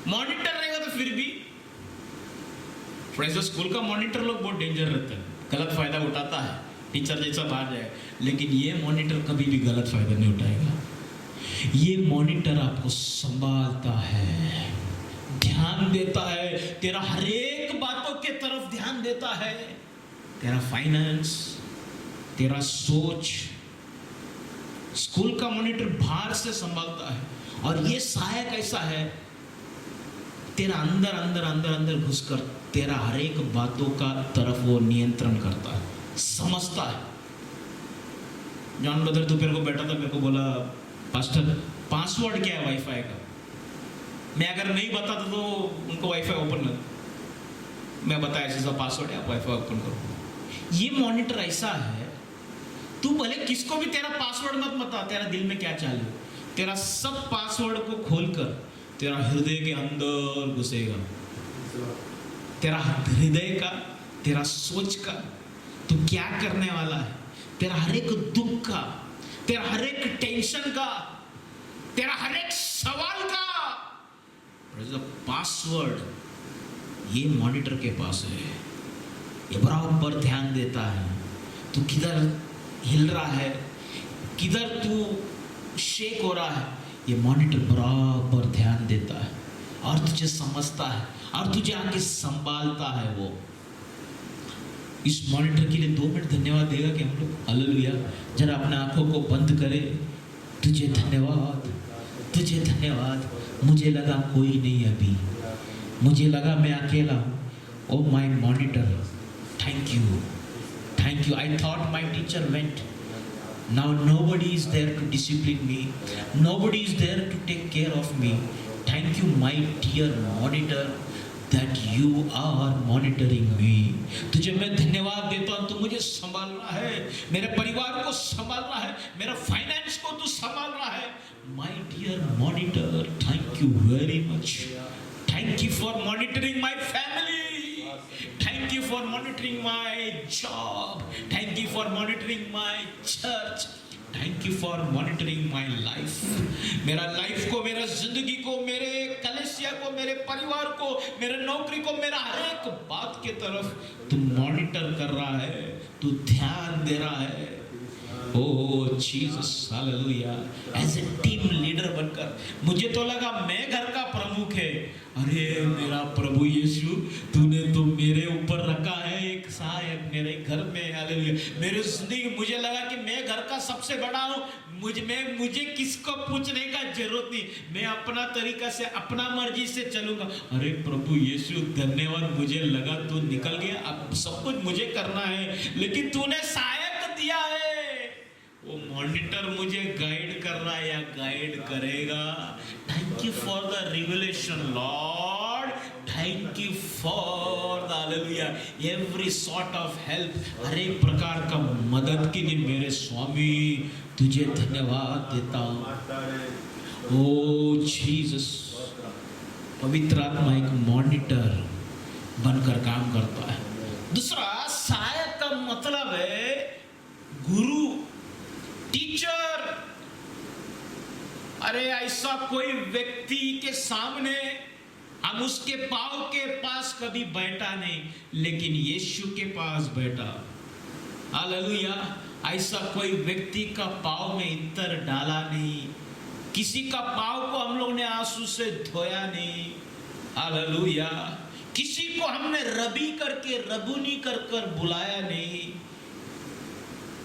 मॉनिटर रहेगा तो फिर भी। फ्रेंड्स, स्कूल का मॉनिटर लोग बहुत डेंजर रहता है, गलत फायदा उठाता है, टीचर जैसा बाहर जाए। लेकिन ये मॉनिटर कभी भी गलत फायदा नहीं उठाएगा। ये मॉनिटर आपको संभालता है, ध्यान देता है, तेरा हर एक बातों के तरफ ध्यान देता है, तेरा फाइनेंस, तेरा सोच। स्कूल का मॉनिटर बाहर से संभालता है, और ये सहायक ऐसा है, तेरा अंदर अंदर अंदर अंदर घुसकर तेरा हर एक बातों का तरफ वो नियंत्रण करता है, समझता है। जॉन ब्रदर दोपहर को बैठा था, मेरे को बोला पास्टर पासवर्ड क्या है वाईफाई का। मैं अगर नहीं बताता तो उनको वाईफाई ओपन कर, मैं बताया ऐसा पासवर्ड है, आप वाईफाई ओपन करो। ये मॉनिटर ऐसा है, तू भले किसको भी तेरा पासवर्ड मत बता, तेरा दिल में क्या चालू, तेरा सब पासवर्ड को खोलकर तेरा हृदय के अंदर घुसेगा। तेरा हृदय का, तेरा सोच का, तू क्या करने वाला है, तेरा हर एक दुख का, तेरा हर एक टेंशन का, तेरा हर एक सवाल का पासवर्ड ये मॉनिटर के पास है। ये बराबर ध्यान देता है, तू किधर हिल रहा है, किधर तू शेक हो रहा है, ये मॉनिटर बराबर ध्यान देता है और तुझे समझता है और तुझे आके संभालता है। वो इस मॉनिटर के लिए 2 मिनट धन्यवाद देगा कि हम लोग, हालेलुया। जरा अपने आंखों को बंद करें। तुझे धन्यवाद, तुझे धन्यवाद। मुझे लगा कोई नहीं अभी, मुझे लगा मैं अकेला हूँ। Oh my monitor, thank you, thank you. I thought my teacher went, now nobody is there to discipline me, nobody is there to take care of me. Thank you my dear monitor that you are monitoring me. तुझे मैं धन्यवाद देता हूँ, तू मुझे संभाल रहा है, मेरे परिवार को संभाल रहा है, मेरा फाइनेंस को तू संभाल रहा है। My dear monitor, thank you very much. Thank you for monitoring my family. Thank you for monitoring my job. For monitoring my church, thank you for monitoring my life. मेरा लाइफ को, मेरा जिंदगी को, मेरे कलीसिया को, मेरे परिवार को, मेरे नौकरी को, मेरा हर एक बात के तरफ तू मॉनिटर कर रहा है, तू ध्यान दे रहा है। Oh Jesus, hallelujah. As a team leader बनकर मुझे तो लगा मैं घर का प्रमुख है। अरे मेरा प्रभु यीशु, तूने तो मेरे ऊपर रखा है एक सहायक मेरे घर में, हालेलुया। मेरी जिंदगी, मुझे लगा कि मैं घर का सबसे बड़ा हूँ, मुझे किसको पूछने का जरूरत नहीं, मैं अपना तरीका से, अपना मर्जी से चलूंगा। अरे प्रभु यीशु धन्यवाद, मुझे लगा तू निकल गया, अब सब कुछ मुझे करना है, लेकिन तूने सहायक दिया है। वो मॉनिटर मुझे गाइड कर रहा है या गाइड करेगा। Thank you for the revelation lord, thank you for the hallelujah every sort of help. हर एक प्रकार का मदद के लिए मेरे स्वामी तुझे धन्यवाद देता हूँ। ओ जीसस, पवित्र आत्मा एक मॉनिटर बनकर काम करता है। दूसरा, सहायक का मतलब है गुरु, टीचर। अरे ऐसा कोई व्यक्ति के सामने हम उसके पांव के पास कभी बैठा नहीं, लेकिन यीशु के पास बैठा। हालेलुया। ऐसा कोई व्यक्ति का पांव में इत्र डाला नहीं, किसी का पांव को हम लोग ने आंसू से धोया नहीं। हालेलुया। किसी को हमने रबी करके, रबुनी कर बुलाया नहीं।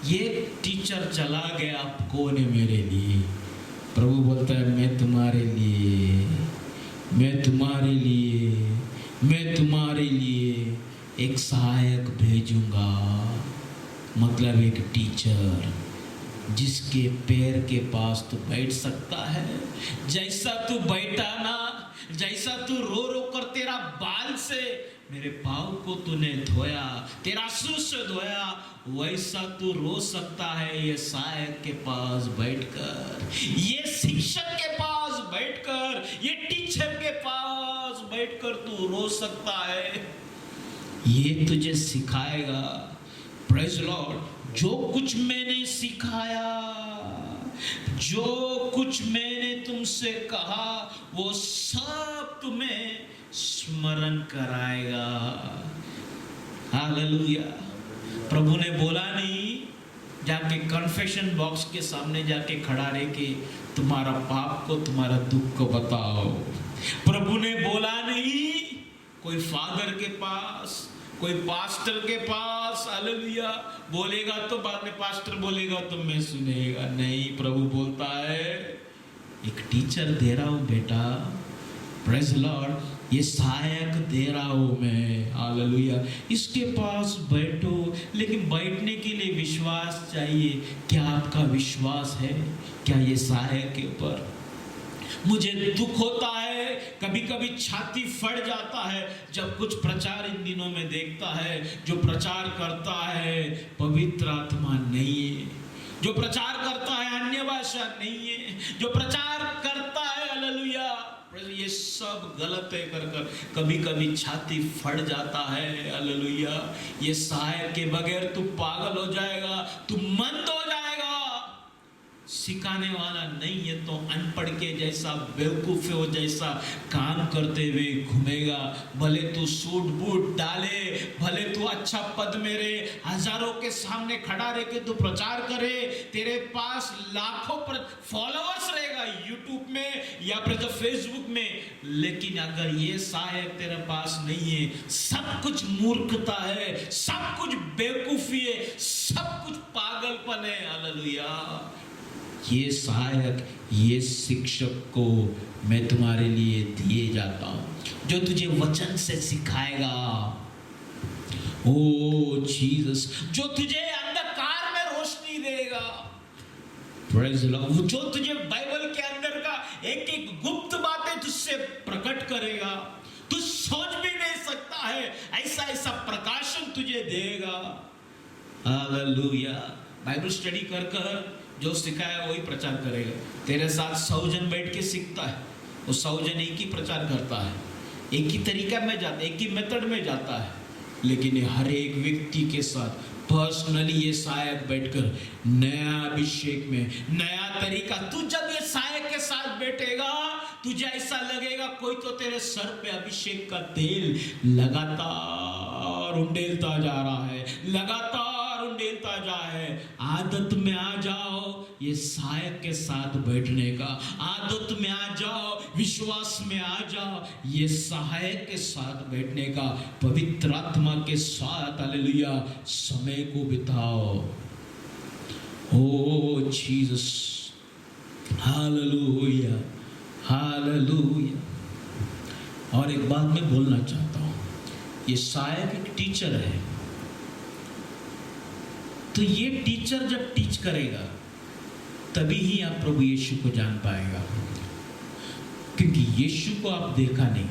ये टीचर चला गया, अब कौन है मेरे लिए? प्रभु बोलता है मैं तुम्हारे लिए, मैं तुम्हारे लिए, मैं तुम्हारे लिए एक सहायक भेजूंगा। मतलब एक टीचर जिसके पैर के पास तू बैठ सकता है। जैसा तू बैठा ना, जैसा तू रो रो कर तेरा बाल से मेरे पाँव को तूने धोया, तेरा आंसू से धोया, वैसा तू रो सकता है ये सहायक के पास बैठकर, ये शिक्षक के पास बैठकर, ये टीचर के पास बैठकर तू रो सकता है। ये तुझे सिखाएगा। Praise Lord. जो कुछ मैंने सिखाया, जो कुछ मैंने तुमसे कहा, वो सब तुम्हें स्मरण कराएगा। हालेलुया। प्रभु ने बोला नहीं जाके कन्फेशन बॉक्स के सामने जाके खड़ा रह के तुम्हारा पाप को, तुम्हारा दुख को बताओ। प्रभु ने बोला नहीं कोई फादर के पास, कोई पास्टर के पास, हालेलुया, बोलेगा तो बाद में पास्टर बोलेगा तो मैं सुनेगा। नहीं, प्रभु बोलता है एक टीचर दे रहा हूं बेटा, प्रेज़ लॉर्ड, ये सहायक दे रहा हूं मैं, हालेलुया। इसके पास बैठो, लेकिन बैठने के लिए विश्वास चाहिए। क्या आपका विश्वास है? क्या ये सहायक के ऊपर? मुझे दुख होता है, कभी कभी छाती फट जाता है जब कुछ प्रचार इन दिनों में देखता है। जो प्रचार करता है पवित्र आत्मा नहीं है, जो प्रचार करता है अन्य भाषा नहीं है, जो प्रचार करता है हालेलुया ये सब गलत है कर कभी कभी छाती फट जाता है। हालेलुया। ये सहायक के बगैर तू पागल हो जाएगा, तू मंद हो जाएगा। सिखाने वाला नहीं है तो अनपढ़ के जैसा, बेवकूफ हो जैसा काम करते हुए घूमेगा। भले तू सूट बूट डाले, भले तू अच्छा पद में रहे, हजारों के सामने खड़ा रह के तू प्रचार करे, तेरे पास लाखों फॉलोअर्स रहेगा यूट्यूब में या फिर तो फेसबुक में, लेकिन अगर ये सहायक तेरे पास नहीं है, सब कुछ मूर्खता है, सब कुछ बेवकूफी है, सब कुछ पागलपन है। हालेलुया। ये सहायक, ये शिक्षक को मैं तुम्हारे लिए दिए जाता हूं, जो तुझे वचन से सिखाएगा। ओ जीसस, जो तुझे अंधकार में रोशनी देगा। Praise Lord. जो तुझे बाइबल के अंदर का एक एक गुप्त बातें तुझसे प्रकट करेगा, तू सोच भी नहीं सकता है, ऐसा ऐसा प्रकाशन तुझे देगा। हालेलुया। बाइबल स्टडी कर कर जो सिखाया वही प्रचार करेगा। तेरे साथ 100 जन बैठ के सीखता है, वो 100 जन एक ही प्रचार करता है, एक ही तरीका में जाता है, एक ही मेथड में जाता है, लेकिन हर एक व्यक्ति के साथ पर्सनली ये सहायक बैठकर नया अभिषेक में नया तरीका, तू जब ये सहायक के साथ बैठेगा तुझे ऐसा लगेगा कोई तो तेरे सर पे अभिषेक का तेल लगातार उंडेलता जा रहा है, लगातार उंडेलता जा है। आदत में आ जाओ ये सहायक के साथ बैठने का, आदत में आ जाओ, विश्वास में आ जाओ ये सहायक के साथ बैठने का, पवित्र आत्मा के साथ हालेलुया समय को बिताओ। ओ जीसस, हालेलुया हालेलुया। और एक बात मैं बोलना चाहता हूं, ये सहायक एक टीचर है, तो ये टीचर जब टीच करेगा तभी ही आप प्रभु यीशु को जान पाएगा, क्योंकि यीशु को आप देखा नहीं।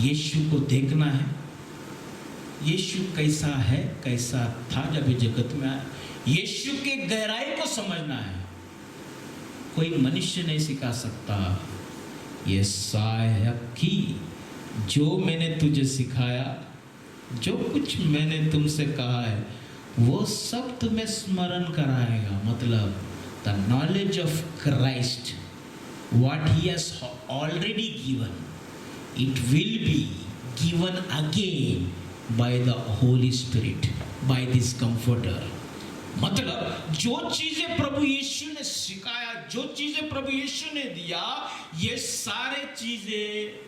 यीशु को देखना है, यीशु कैसा है, कैसा था जब ये जगत में आया, यीशु के गहराई को समझना है। कोई मनुष्य नहीं सिखा सकता। ये सहायक की जो मैंने तुझे सिखाया, जो कुछ मैंने तुमसे कहा है वो सब तुम्हें स्मरण कराएगा। मतलब the knowledge of Christ, what he has already given, it will be given again by the Holy Spirit, by this comforter. मतलब जो चीजें प्रभु यीशु ने सिखाया, जो चीजें प्रभु यीशु ने दिया, ये सारे चीजें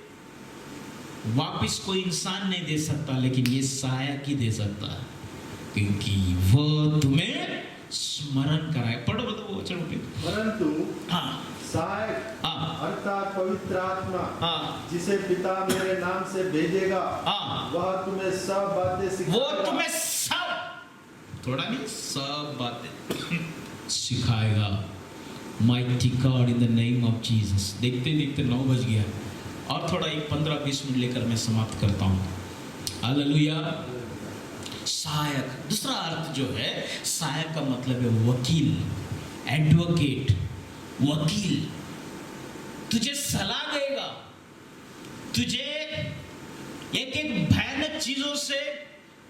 वापस कोई इंसान नहीं दे सकता, लेकिन ये सहायक ही दे सकता है, क्योंकि वह तुम्हें स्मरण कराए। पढ़ो बताओ वचन पे। परंतु हाँ सहायक हाँ अर्थात पवित्र आत्मा हाँ जिसे पिता मेरे नाम से भेजेगा, हाँ वह तुम्हें सब बातें वो सिखाएगा। तुम्हें सब, थोड़ा नहीं, सब बातें सिखाएगा। Mighty god in the name of Jesus. देखते देखते 9 बज गया और थोड़ा एक 15-20 मिनट लेकर मैं समाप्त करता हूँ। हालेलुया। सहायक, दूसरा अर्थ जो है सहायक का मतलब है वकील, एडवोकेट, वकील। तुझे सलाह देगा, तुझे एक एक भयानक चीजों से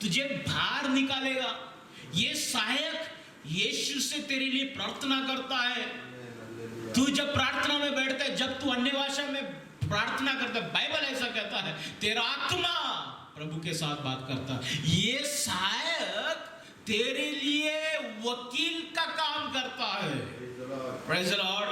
तुझे बाहर निकालेगा। ये सहायक यीशु से तेरे लिए प्रार्थना करता है। तू जब प्रार्थना में बैठता है, जब तू अन्य भाषा में प्रार्थना करता है, बाइबल ऐसा कहता है तेरा आत्मा प्रभु के साथ बात करता है। ये सहायक तेरे लिए वकील का काम करता है। Praise the Lord.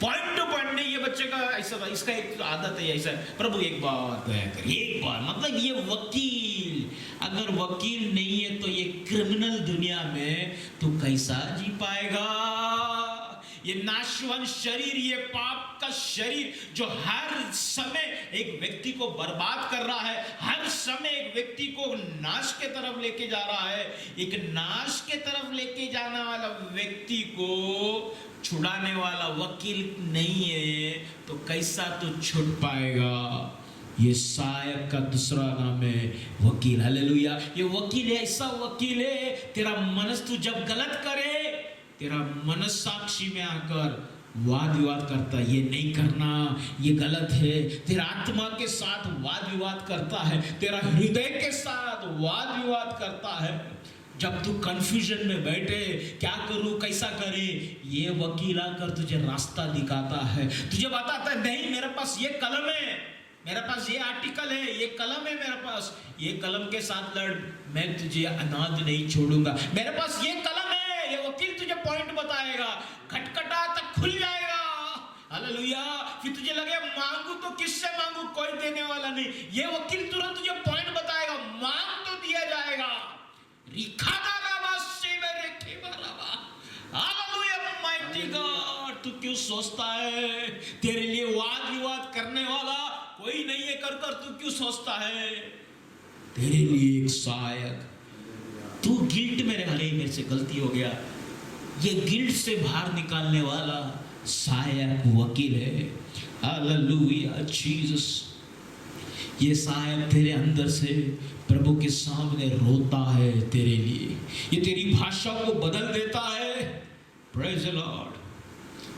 Point two point नहीं, ये बच्चे का ऐसा था, इसका एक आदत है ऐसा, प्रभु एक बार दया कर, एक बार, मतलब ये वकील, अगर वकील नहीं है तो ये क्रिमिनल दुनिया में तू कैसा जी पाएगा। ये नाशवान शरीर, ये पाप का शरीर जो हर समय एक व्यक्ति को बर्बाद कर रहा है, हर समय एक व्यक्ति को नाश के तरफ लेके जा रहा है, एक नाश के तरफ लेके जाने वाला व्यक्ति को छुड़ाने वाला वकील नहीं है, तो कैसा तू छुट पाएगा। ये सहायक का दूसरा नाम है वकील। हालेलुया। ये वकील है, ऐसा वकील है, तेरा मनस तू जब गलत करे, तेरा मनस साक्षी में आकर वाद विवाद करता है, ये नहीं करना, ये गलत है। तेरा आत्मा के साथ वाद विवाद करता है, तेरा हृदय के साथ वाद विवाद करता है। जब तू कंफ्यूजन में बैठे, क्या करूं, कैसा करे, ये वकील आकर तुझे रास्ता दिखाता है, तुझे बताता है नहीं मेरे पास ये कलम है, मेरे पास ये आर्टिकल है, ये कलम है मेरे पास, ये कलम के साथ लड़, मैं तुझे अनाथ नहीं छोड़ूंगा। मेरे पास ये कलम है, ये वकील तुझे पॉइंट बताएगा, खटखटा तक खुल जाएगा। हालेलुया। फिर तुझे लगे मांगू तो किससे मांगू, कोई देने वाला नहीं, ये वकील तुरंत तुझे पॉइंट बताएगा, मांग तो दिया जाएगा। तू क्यों सोचता है तेरे लिए वाद विवाद करने वाला कोई नहीं है, कर तू क्यों सोचता है। तेरे लिए एक सहायक, तू गिल्ट में रह रही, मेरे से गलती हो गया, ये गिल्ट से बाहर निकालने वाला सहायक वकील है। Hallelujah Jesus. ये सहायक तेरे अंदर से प्रभु के सामने रोता है तेरे लिए, ये तेरी भाषा को बदल देता है। Praise the Lord.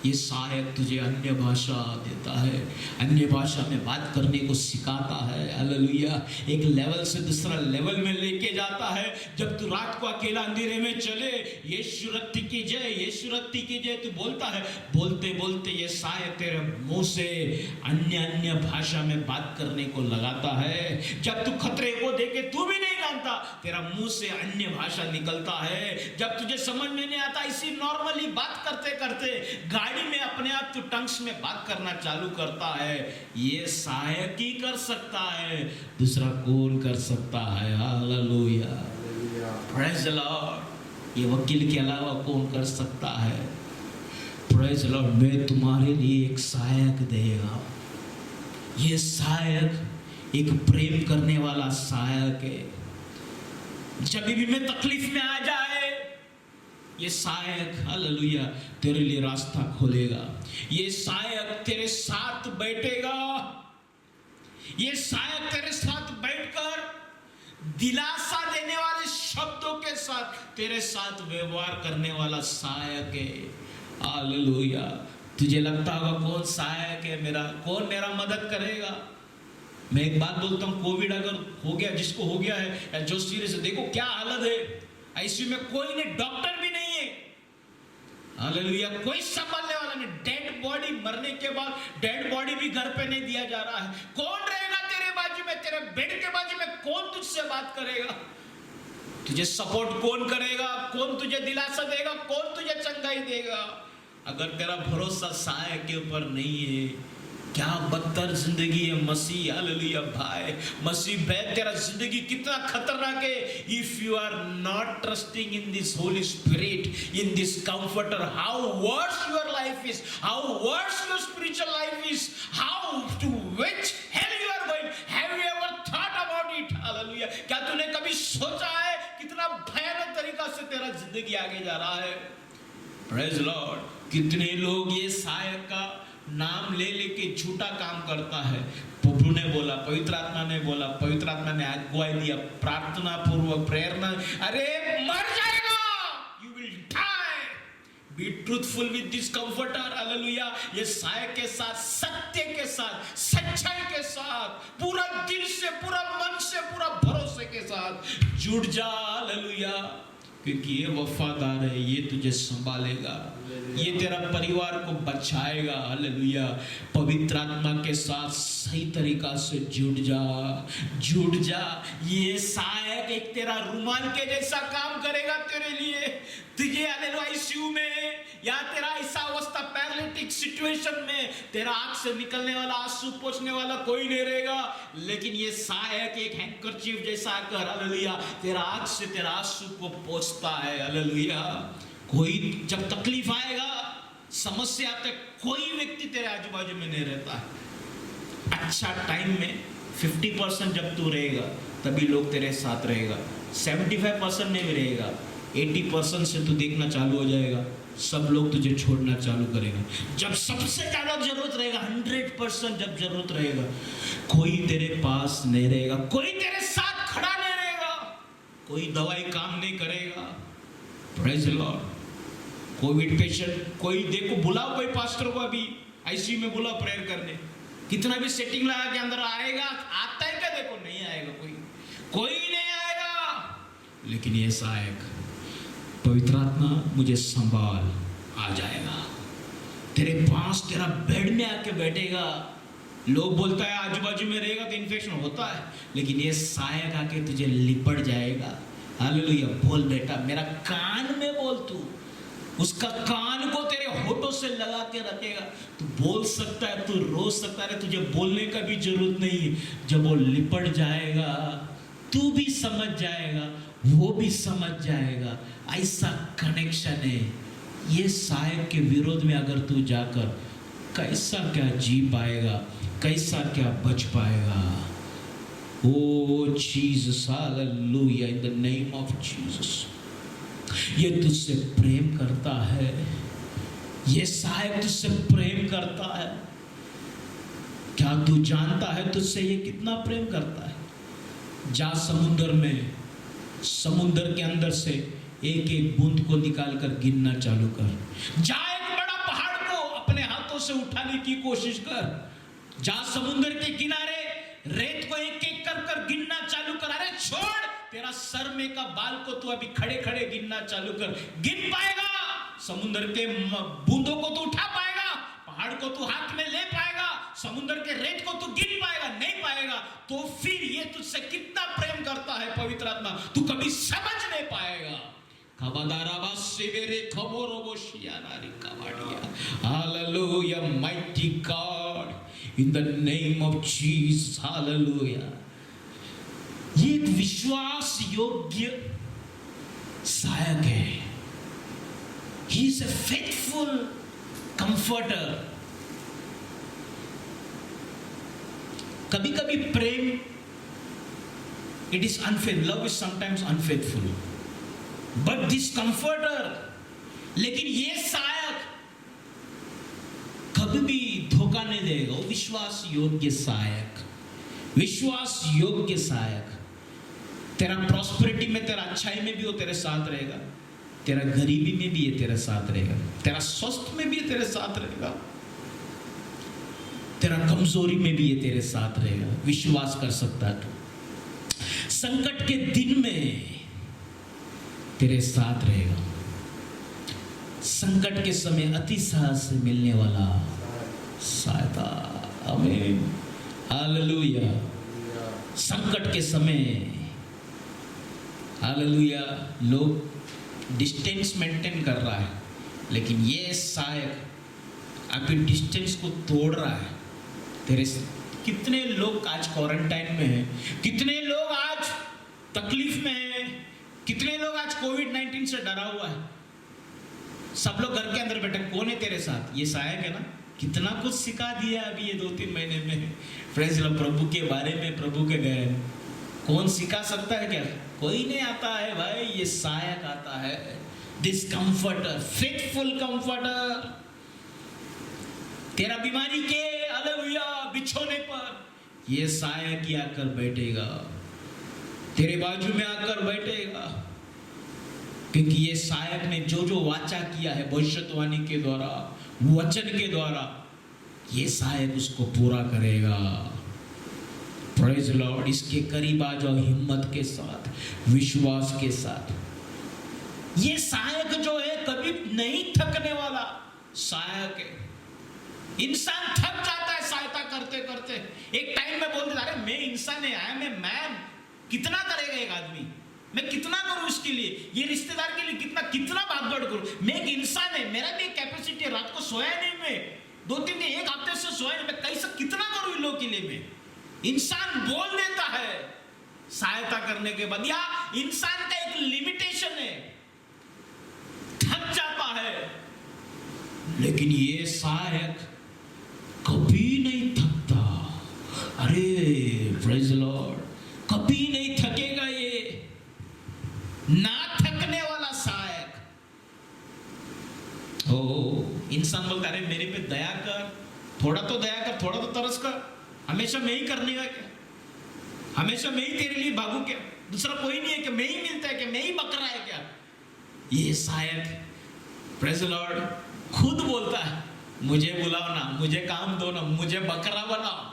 ये सहायक तुझे अन्य भाषा देता है, अन्य भाषा में बात करने को सिखाता है। हालेलुया। एक लेवल से दूसरा लेवल में लेके जाता है। जब तू रात को अकेला अंधेरे में चले, यीशु रत्ती की जय, यीशु रत्ती की जय तू बोलता है, बोलते बोलते ये सहायक तेरे मुंह से अन्य अन्य भाषा में बात करने को लगाता है। जब तू खतरे को देखे तू भी नहीं जानता, तेरा मुंह से अन्य भाषा निकलता है। जब तुझे समझ में नहीं आता, इसी नॉर्मली बात करते करते गाड़ी में अपने आप तू टंग्स में बात करना चालू करता है। ये सहायक ही कर सकता है, दूसरा कौन कर सकता है? Hallelujah, praise the Lord. ये वकील के अलावा कौन कर सकता है? Praise the Lord. मैं तुम्हारे लिए एक सहायक देगा। ये सहायक एक प्रेम करने वाला सहायक है। जब भी मैं तकलीफ में आ जाए, ये सहायक हालेलुया तेरे लिए रास्ता खोलेगा। ये सहायक तेरे साथ बैठेगा। ये सहायक तेरे साथ बैठकर दिलासा देने वाले शब्दों के साथ तेरे साथ व्यवहार करने वाला सहायक है। हालेलुया। तुझे लगता होगा कौन सहायक है मेरा, कौन मेरा मदद करेगा? मैं एक बात बोलता हूँ, कोविड अगर हो गया, जिसको हो गया है या जो सीरियस है, देखो क्या हालत है। आईसीयू में कोई नहीं, डॉक्टर भी नहीं है। हालेलुया। कोई संभालने वाला नहीं। डेड बॉडी, मरने के बाद डेड बॉडी भी घर पे नहीं दिया जा रहा है। कौन रहेगा तेरे बाजू में, तेरे बेड के बाजू में? कौन तुझसे बात करेगा? तुझे सपोर्ट कौन करेगा? कौन तुझे दिलासा देगा? कौन तुझे चंगाई देगा? अगर तेरा भरोसा सहायक के ऊपर नहीं है, क्या बदतर जिंदगी है मसीह। हालेलुया भाई, मसीह भाई, तेरा जिंदगी कितना खतरनाक है। If you are not trusting in this Holy Spirit, in this comforter, how worse your life is, how worse your spiritual life is, how to which hell you are going, have you ever thought about it? Hallelujah. क्या तूने कभी सोचा है कितना भयानक तरीका से तेरा जिंदगी आगे जा रहा है? Praise Lord. कितने लोग ये सहायक का नाम ले लेके झूठा काम करता है। प्रभु ने बोला, पवित्र आत्मा ने बोला, पवित्र आत्मा ने अगुवाई दिया, प्रार्थना पूर्वक प्रेरणा, अरे मर जाएगा, you will die, be truthful with this comforter. Hallelujah. ये सहायक के साथ, सत्य के साथ, सच्चाई के साथ, पूरा दिल से, पूरा मन से, पूरा भरोसे के साथ जुड़ जा। हालेलुया। क्योंकि ये वफादार है, ये तुझे संभालेगा, ये तेरा परिवार को बचाएगा। हालेलुया। पवित्र आत्मा के साथ सही तरीका से जुड़ जा, जुड़ जा। ये सहायक एक तेरा रुमाल के जैसा काम करेगा तेरे लिए। तुझे हालेलुया आईसीयू में या तेरा ऐसा अवस्था, पैरालिटिक सिचुएशन में, तेरा आंख से निकलने वाला, आंसू पोंछने वाला कोई नहीं रहेगा, लेकिन ये सहायक एक हैंकरचीफ जैसा आकर हालेलुया तेरा आंख से तेरा आंसू को पोंछता है। हालेलुया। कोई जब तकलीफ आएगा, समस्या आते, कोई व्यक्ति तेरे आजू बाजू में नहीं रहता है। अच्छा टाइम में 50% जब तू रहेगा तभी लोग तेरे साथ रहेगा, 75% में भी रहेगा, 80% से तू देखना चालू हो जाएगा, सब लोग तुझे छोड़ना चालू करेगा। जब सबसे ज्यादा जरूरत रहेगा, 100% जब जरूरत रहेगा, कोई तेरे पास नहीं रहेगा, कोई तेरे साथ खड़ा नहीं रहेगा, कोई दवाई काम नहीं करेगा। Praise the Lord. Covid patient, कोई देखो, बुलाओ कोई पास्टर को, अभी आईसीयू में बुलाओ प्रेयर करने, कितना भी सेटिंग लगा के अंदर आएगा, आता है क्या? देखो नहीं आएगा, कोई नहीं आएगा। लेकिन ये सहायक, पवित्र आत्मा मुझे संभाल, आ जाएगा तेरे पास, तेरा बेड में आके बैठेगा। लोग बोलता है आजू बाजू में रहेगा तो इन्फेक्शन होता है, लेकिन ये सहायक आके तुझे लिपट जाएगा। हालेलुया। बोल बेटा, मेरा कान में बोल, तू उसका कान को तेरे होठों से लगा के रखेगा, तू बोल सकता है, तू रो सकता है, तुझे बोलने का भी जरूरत नहीं। जब वो लिपट जाएगा, तू भी समझ जाएगा, वो भी समझ जाएगा। ऐसा कनेक्शन है। ये सहायक के विरोध में अगर तू जाकर कैसा क्या जी पाएगा, कैसा क्या बच पाएगा? Oh Jesus, hallelujah, in the name of Jesus. ये तुझसे प्रेम करता है, ये सहायक तुझसे प्रेम करता है। क्या तू जानता है तुझसे ये कितना प्रेम करता है? जा समुद्र में, समुद्र के अंदर से एक एक बूंद को निकाल कर गिनना चालू कर। जा एक बड़ा पहाड़ को से उठाने की कोशिश कर। जा समुद्र के किनारे रेत को एक एक कर कर गिनना चालू कर। अरे छोड़, तेरा सर में का बाल को तू अभी खड़े खड़े गिनना चालू कर। गिन पाएगा? समुद्र के बूंदों को तू उठा पाएगा? पहाड़ को तू हाथ में ले पाएगा? समुद्र के रेत को तू गिन पाएगा? नहीं पाएगा। तो फिर ये तुझसे कितना प्रेम करता है पवित्र आत्मा, तू कभी समझ नहीं पाएगा। Hallelujah, mighty God, in the name of Jesus, hallelujah. ये एक विश्वास योग्य सहायक है। He is a faithful comforter. कभी कभी प्रेम, it is unfaithful. Love is sometimes unfaithful. But this comforter, लेकिन ये सहायक कभी भी धोखा नहीं देगा। विश्वास योग्य सहायक, विश्वास योग्य सहायक। तेरा प्रॉस्पेरिटी में, तेरा अच्छाई में भी वो तेरे साथ रहेगा, तेरा गरीबी में भी ये तेरे साथ रहेगा, तेरा स्वस्थ में भी ये तेरे साथ रहेगा, तेरा कमजोरी में भी ये तेरे साथ रहेगा। विश्वास कर सकता है तू। संकट के दिन में तेरे साथ रहेगा। संकट के समय अति साहस से मिलने वाला सहायता। आमीन, हालेलुया। संकट के समय, हालेलुया, लोग डिस्टेंस मेंटेन कर रहा है, लेकिन ये सहायक आपके डिस्टेंस को तोड़ रहा है। तेरे कितने लोग आज क्वारंटाइन में हैं, कितने लोग आज तकलीफ में हैं, कितने लोग आज कोविड-19 से डरा हुआ है। सब लोग घर के अंदर बैठे, कौन है तेरे साथ? ये सहायक है ना। कितना कुछ सिखा दिया अभी ये 2-3 महीने में। Praise the lord. प्रभु के बारे में, प्रभु के गए कौन सिखा सकता है क्या? कोई नहीं आता है भाई, ये सहायक आता है। दिस कंफर्टर, फेथफुल कंफर्टर, तेरा बीमारी के हालेलुया बिछोने पर ये सहायक ही आकर बैठेगा, तेरे बाजू में आकर बैठेगा। क्योंकि ये सहायक ने जो जो वाचा किया है भविष्यवाणी के द्वारा, वचन के द्वारा, ये सहायक उसको पूरा करेगा। Praise Lord. इसके करीब आ जाओ हिम्मत के साथ, विश्वास के साथ। ये सहायक जो है कभी नहीं थकने वाला सहायक है। इंसान थक जाता है सहायता करते करते। एक टाइम में बोलते अरे मैं इंसान नहीं आया, मैं कितना करेगा एक आदमी, मैं कितना करूं इसके लिए, ये रिश्तेदार के लिए कितना बात बढ़ करूं। मैं एक इंसान है, मेरा भी एक कैपेसिटी है। रात को सोया नहीं, मैं 2-3 दिन, एक हफ्ते से सोया नहीं, मैं कैसे कितना करूं इन लोगों के लिए। मैं इंसान बोल देता है सहायता करने के बाद, या इंसान का एक लिमिटेशन है, थक जाता है। लेकिन ये सहायक कभी नहीं थकता। अरे प्रेज़ द लॉर्ड, कभी नहीं थकेगा ये, ना थकने वाला सहायक। ओ इंसान बोलता अरे मेरे पे दया कर, थोड़ा तो दया कर, थोड़ा तो तरस कर। हमेशा मैं ही करने का क्या? हमेशा मैं ही तेरे लिए भागू क्या? दूसरा कोई नहीं है कि मैं ही मिलता है, कि मैं ही बकरा है क्या? ये सहायक प्रेज़ द लॉर्ड खुद बोलता है मुझे बुलाओ ना, मुझे काम दो ना, मुझे बकरा बनाओ।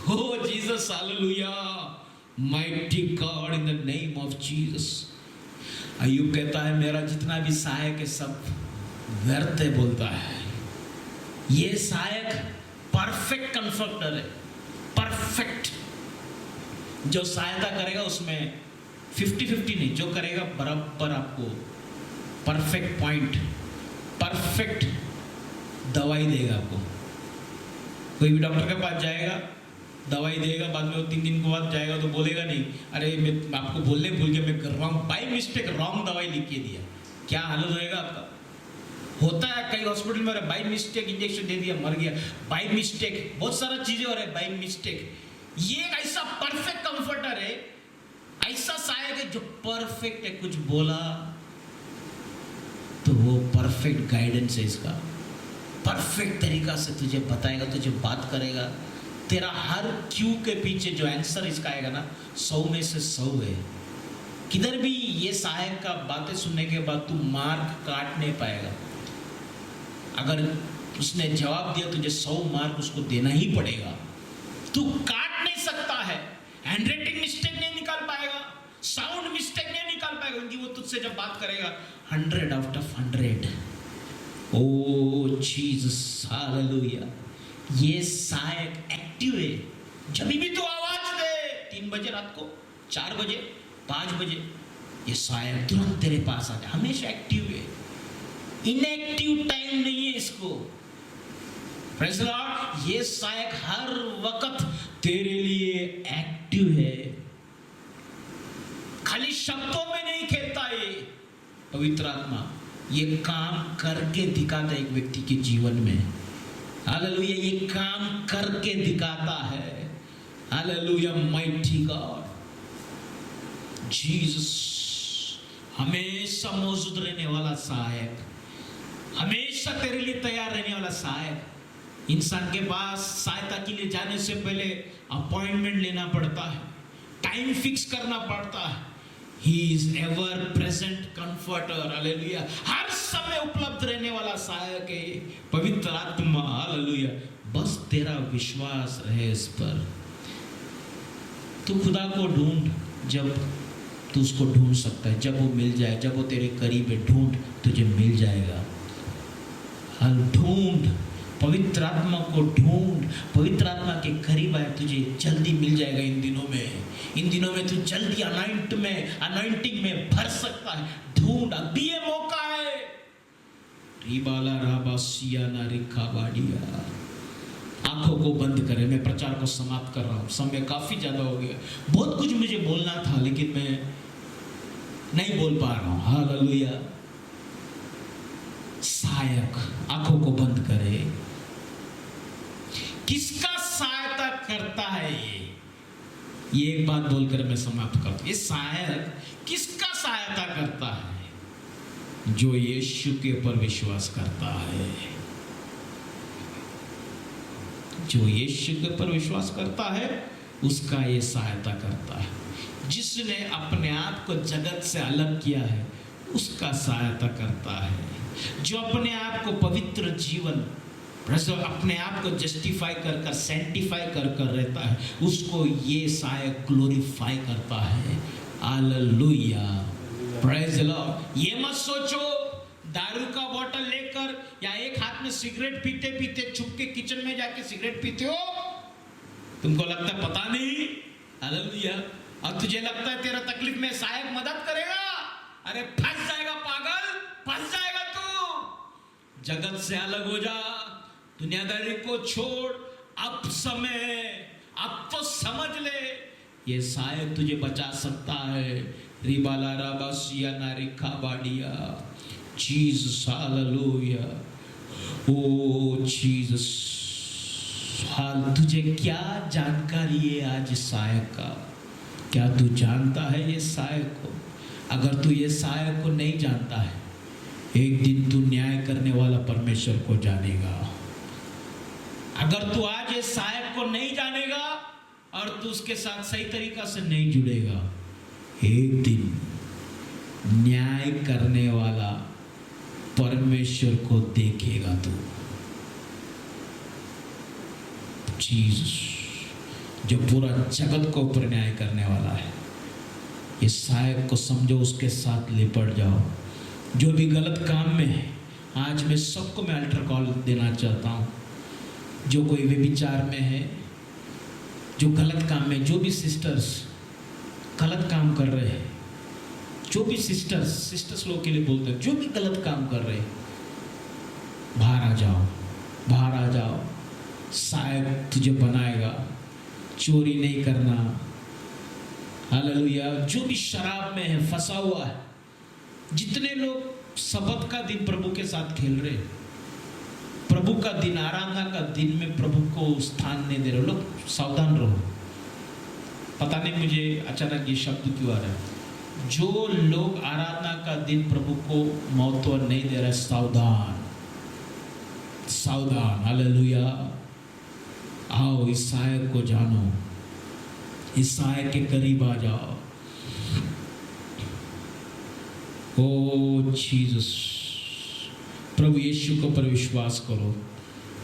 Oh Jesus, hallelujah, mighty god, in the name of Jesus. Ayyub कहता है मेरा जितना भी सहायक है सब व्यर्थ है, बोलता है। ये सहायक परफेक्ट कंफर्टर है, परफेक्ट। जो सहायता करेगा उसमें 50-50 नहीं, जो करेगा बराबर आपको परफेक्ट पॉइंट, परफेक्ट दवाई देगा आपको। कोई भी डॉक्टर के पास जाएगा, दवाई देगा, बाद में वो 3 दिन के बाद जाएगा तो बोलेगा नहीं अरे मैं आपको बोलने भूल गया, मैं रॉन्ग बाई मिस्टेक रॉन्ग दवाई लिख के दिया। क्या हालत होएगा आपका? होता है कई हॉस्पिटल में, बाई मिस्टेक इंजेक्शन दे दिया, मर गया, बाई मिस्टेक। बहुत सारा चीजें हो रहा है बाई मिस्टेक। ये एक ऐसा परफेक्ट कंफर्टर है, ऐसा सहायक है जो परफेक्ट है। कुछ बोला तो वो परफेक्ट गाइडेंस है इसका, परफेक्ट तरीका से तुझे बताएगा, तुझे बात करेगा। तेरा हर क्यू के पीछे जो आंसर इसका आएगा ना, 100 में से 100 है। किधर भी ये सहायक का बातें सुनने के बाद तू मार्ग काट नहीं पाएगा। अगर उसने जवाब दिया, तुझे 100 मार्क उसको देना ही पड़ेगा, तू काट नहीं सकता है, हैंडराइटिंग मिस्टेक नहीं निकाल पाएगा, साउंड मिस्टेक नहीं निकाल पाएगा, क्योंकि वो तुझसे जब बात करेगा 100 out of 100। O Jesus, hallelujah. ये सहायक एक्टिव है, जब भी तू आवाज दे, 3 बजे रात को, 4 बजे, 5 बजे, ये सहायक तुरंत तेरे पास आ जाए, हमेशा एक्टिव है, इनएक्टिव टाइम नहीं है इसको। Praise the Lord. ये सहायक हर वक्त तेरे लिए एक्टिव है, खाली शब्दों में नहीं खेलता। ये पवित्र आत्मा ये काम करके दिखाता है एक व्यक्ति के जीवन में। हालेलुया, ये काम करके दिखाता है। हालेलुया, माइटी गॉड जीसस, हमेशा मौजूद रहने वाला सहायक, हमेशा तेरे लिए तैयार रहने वाला सहायक। इंसान के पास सहायता के लिए जाने से पहले अपॉइंटमेंट लेना पड़ता है, टाइम फिक्स करना पड़ता है। He is ever present comforter, hallelujah, हर समय उपलब्ध रहने वाला सहायक है पवित्र आत्मा। हालेलुया, बस तेरा विश्वास रहे इस पर। तू खुदा को ढूंढ, जब तू उसको ढूंढ सकता है, जब वो मिल जाए, जब वो तेरे करीब है, ढूंढ, तुझे मिल जाएगा। हल ढूंढ, पवित्र आत्मा को ढूंढ, पवित्र आत्मा के करीब आए, तुझे जल्दी मिल जाएगा। इन दिनों में तू जल्दी अनॉइंटिंग में भर सकता है। ढूंढ, अभी ये मौका है। रिबाला राबासिया ना रिखा बाडिया। आंखों को बंद करें, मैं प्रचार को समाप्त कर रहा हूँ, समय काफी ज्यादा हो गया। बहुत कुछ मुझे बोलना था लेकिन मैं नहीं बोल पा रहा हूँ। हालेलुया। सहायक, आंखों को बंद करे। किसका सहायता करता है ये एक बात बोलकर मैं समाप्त करता हूं। ये सहायक किसका सहायता करता है? जो यीशु के ऊपर विश्वास करता है, जो यीशु के ऊपर विश्वास करता है उसका ये सहायता करता है। जिसने अपने आप को जगत से अलग किया है उसका सहायता करता है। जो अपने आप को पवित्र जीवन, अपने आप को जस्टिफाई कर सेंटिफाई कर रहता है, उसको ये सहायक ग्लोरीफाई करता है। Hallelujah, praise the Lord. ये मत सोचो दारू का बोतल लेकर या एक हाथ में सिगरेट पीते पीते छुप के किचन में जाके सिगरेट पीते हो, तुमको लगता है पता नहीं। हालेलुया। और तुझे लगता है तेरा तकलीफ में सहायक मदद करेगा? अरे फंस जाएगा पागल, फंस जाएगा तू। जगत से अलग हो जा, दुनियादारी को छोड़। अब समय, अब तो समझ ले, ये सहायक तुझे बचा सकता है। रिबाला राबासिया नारिका बाडिया। Jesus, hallelujah. ओ जीसस, हाल तुझे क्या जानकारी है आज सहायक का? क्या तू जानता है ये सहायक को? अगर तू ये सहायक को नहीं जानता है, एक दिन तू न्याय करने वाला परमेश्वर को जानेगा। अगर तू आज ये सहायक को नहीं जानेगा और तू उसके साथ सही तरीका से नहीं जुड़ेगा, एक दिन न्याय करने वाला परमेश्वर को देखेगा तू। जीसस जो पूरा जगत को ऊपर न्याय करने वाला है, ये सहायक को समझो, उसके साथ लिपट जाओ। जो भी गलत काम में है, आज मैं सबको मैं अल्टर कॉल देना चाहता हूँ। जो कोई व्यभिचार में है, जो गलत काम में, जो भी सिस्टर्स गलत काम कर रहे हैं, जो भी सिस्टर्स लोग के लिए बोलते हैं, जो भी गलत काम कर रहे हैं, बाहर आ जाओ, बाहर आ जाओ। सहायक तुझे बनाएगा। चोरी नहीं करना। हालेलुया। जो भी शराब में है, फंसा हुआ है, जितने लोग शबत का दिन प्रभु के साथ खेल रहे, प्रभु का दिन, आराधना का दिन में प्रभु को स्थान नहीं दे रहे लोग, सावधान रहो। पता नहीं मुझे अचानक ये शब्द क्यों आ रहा है। जो लोग आराधना का दिन प्रभु को महत्व नहीं दे रहे, सावधान, सावधान। हालेलुया। आओ, इस सहायक को जानो, इस सहायक के करीब आ जाओ। ओ जीसस, प्रभु यीशु को पर विश्वास करो,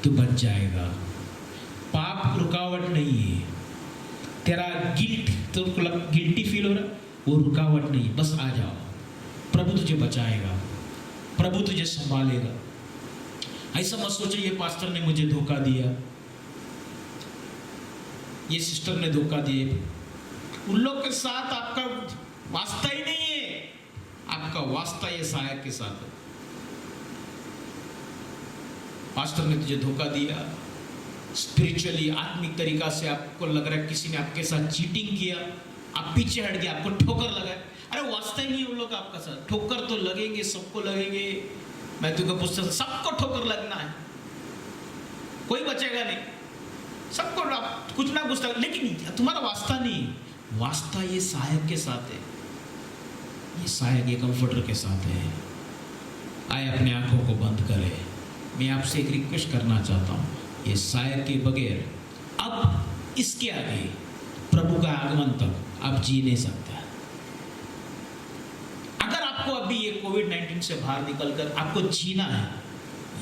तू बच जाएगा। पाप रुकावट नहीं है। तेरा गिल्ट, तुमको गिल्टी फील हो रहा, वो रुकावट नहीं, बस आ जाओ। प्रभु तुझे बचाएगा, प्रभु तुझे संभालेगा। ऐसा मत सोचो ये पास्टर ने मुझे धोखा दिया, ये सिस्टर ने धोखा दिया। उन लोग के साथ आपका वास्ता ही नहीं है, आपका वास्ता ये सहायक के साथ है। पास्टर ने तुझे धोखा दिया, स्पिरिचुअली आत्मिक तरीका से आपको लग रहा है किसी ने आपके साथ चीटिंग किया, आप पीछे हट गए, आपको ठोकर लगा। अरे वास्ता ही नहीं है उन लोग आपका साथ। ठोकर तो लगेंगे, सबको लगेंगे। मैं तुमको पूछता हूं, सबको ठोकर लगना है, कोई बचेगा नहीं, सबको कुछ ना कुछ, लेकिन तुम्हारा वास्ता नहीं। वास्ता ये सहायक के साथ है, ये सहायक, ये कंफर्टर के साथ है। आए अपने आंखों को बंद करें। मैं आपसे एक रिक्वेस्ट करना चाहता हूँ, ये सहायक के बगैर अब इसके आगे प्रभु का आगमन तक आप जी नहीं सकते। अगर आपको अभी ये कोविड-19 से बाहर निकलकर आपको जीना है,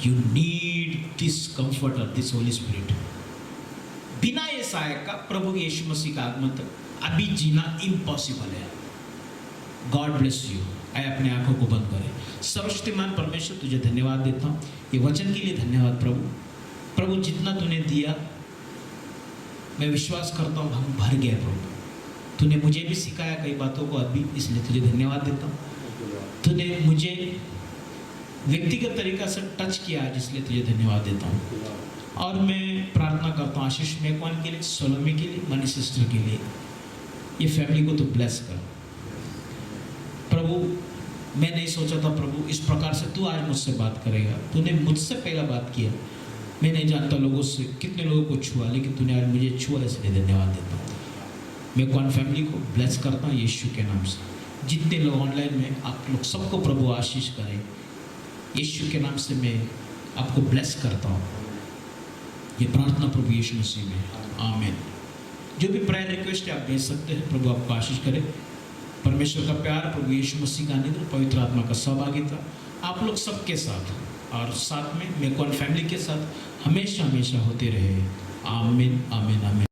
you need this comforter, this Holy spirit. बिना ये सहायक का, प्रभु यीशु मसीह का आगमन तक अभी जीना इम्पॉसिबल है। God bless you. आए अपने आंखों को बंद करें। सर्वशक्तिमान परमेश्वर, तुझे धन्यवाद देता हूँ ये वचन के लिए। धन्यवाद प्रभु। प्रभु जितना तूने दिया मैं विश्वास करता हूँ हम भर गए प्रभु। तूने मुझे भी सिखाया कई बातों को अभी, इसलिए तुझे धन्यवाद देता हूँ। तूने मुझे व्यक्तिगत तरीका से टच किया है, इसलिए तुझे धन्यवाद देता हूँ। और मैं प्रार्थना करता हूँ आशीष मेकवान के लिए, सोलोमी के लिए, मनी सिस्टर के लिए, ये फैमिली को तो ब्लेस कर प्रभु। मैं नहीं सोचा था प्रभु इस प्रकार से तू आज मुझसे बात करेगा। तूने मुझसे पहला बात किया। मैं नहीं जानता लोगों से कितने लोगों को छुआ, लेकिन तूने आज मुझे छुआ, इसलिए धन्यवाद देता हूँ। मैं कौन फैमिली को ब्लेस करता हूँ यीशु के नाम से। जितने लोग ऑनलाइन में, आप लोग सबको प्रभु आशीष करें यीशु के नाम से। मैं आपको ब्लेस करता हूँ। ये प्रार्थना प्रभु यीशु मसीह में, आमीन। जो भी प्रायर रिक्वेस्ट है आप भेज सकते हैं। प्रभु आपको आशीष करे। परमेश्वर का प्यार, प्रभु यीशु मसीह का अनुग्रह, पवित्र आत्मा का सहभागिता आप लोग सबके साथ और साथ में मेकॉन फैमिली के साथ हमेशा हमेशा होते रहे। आमीन, आमीन, आमीन।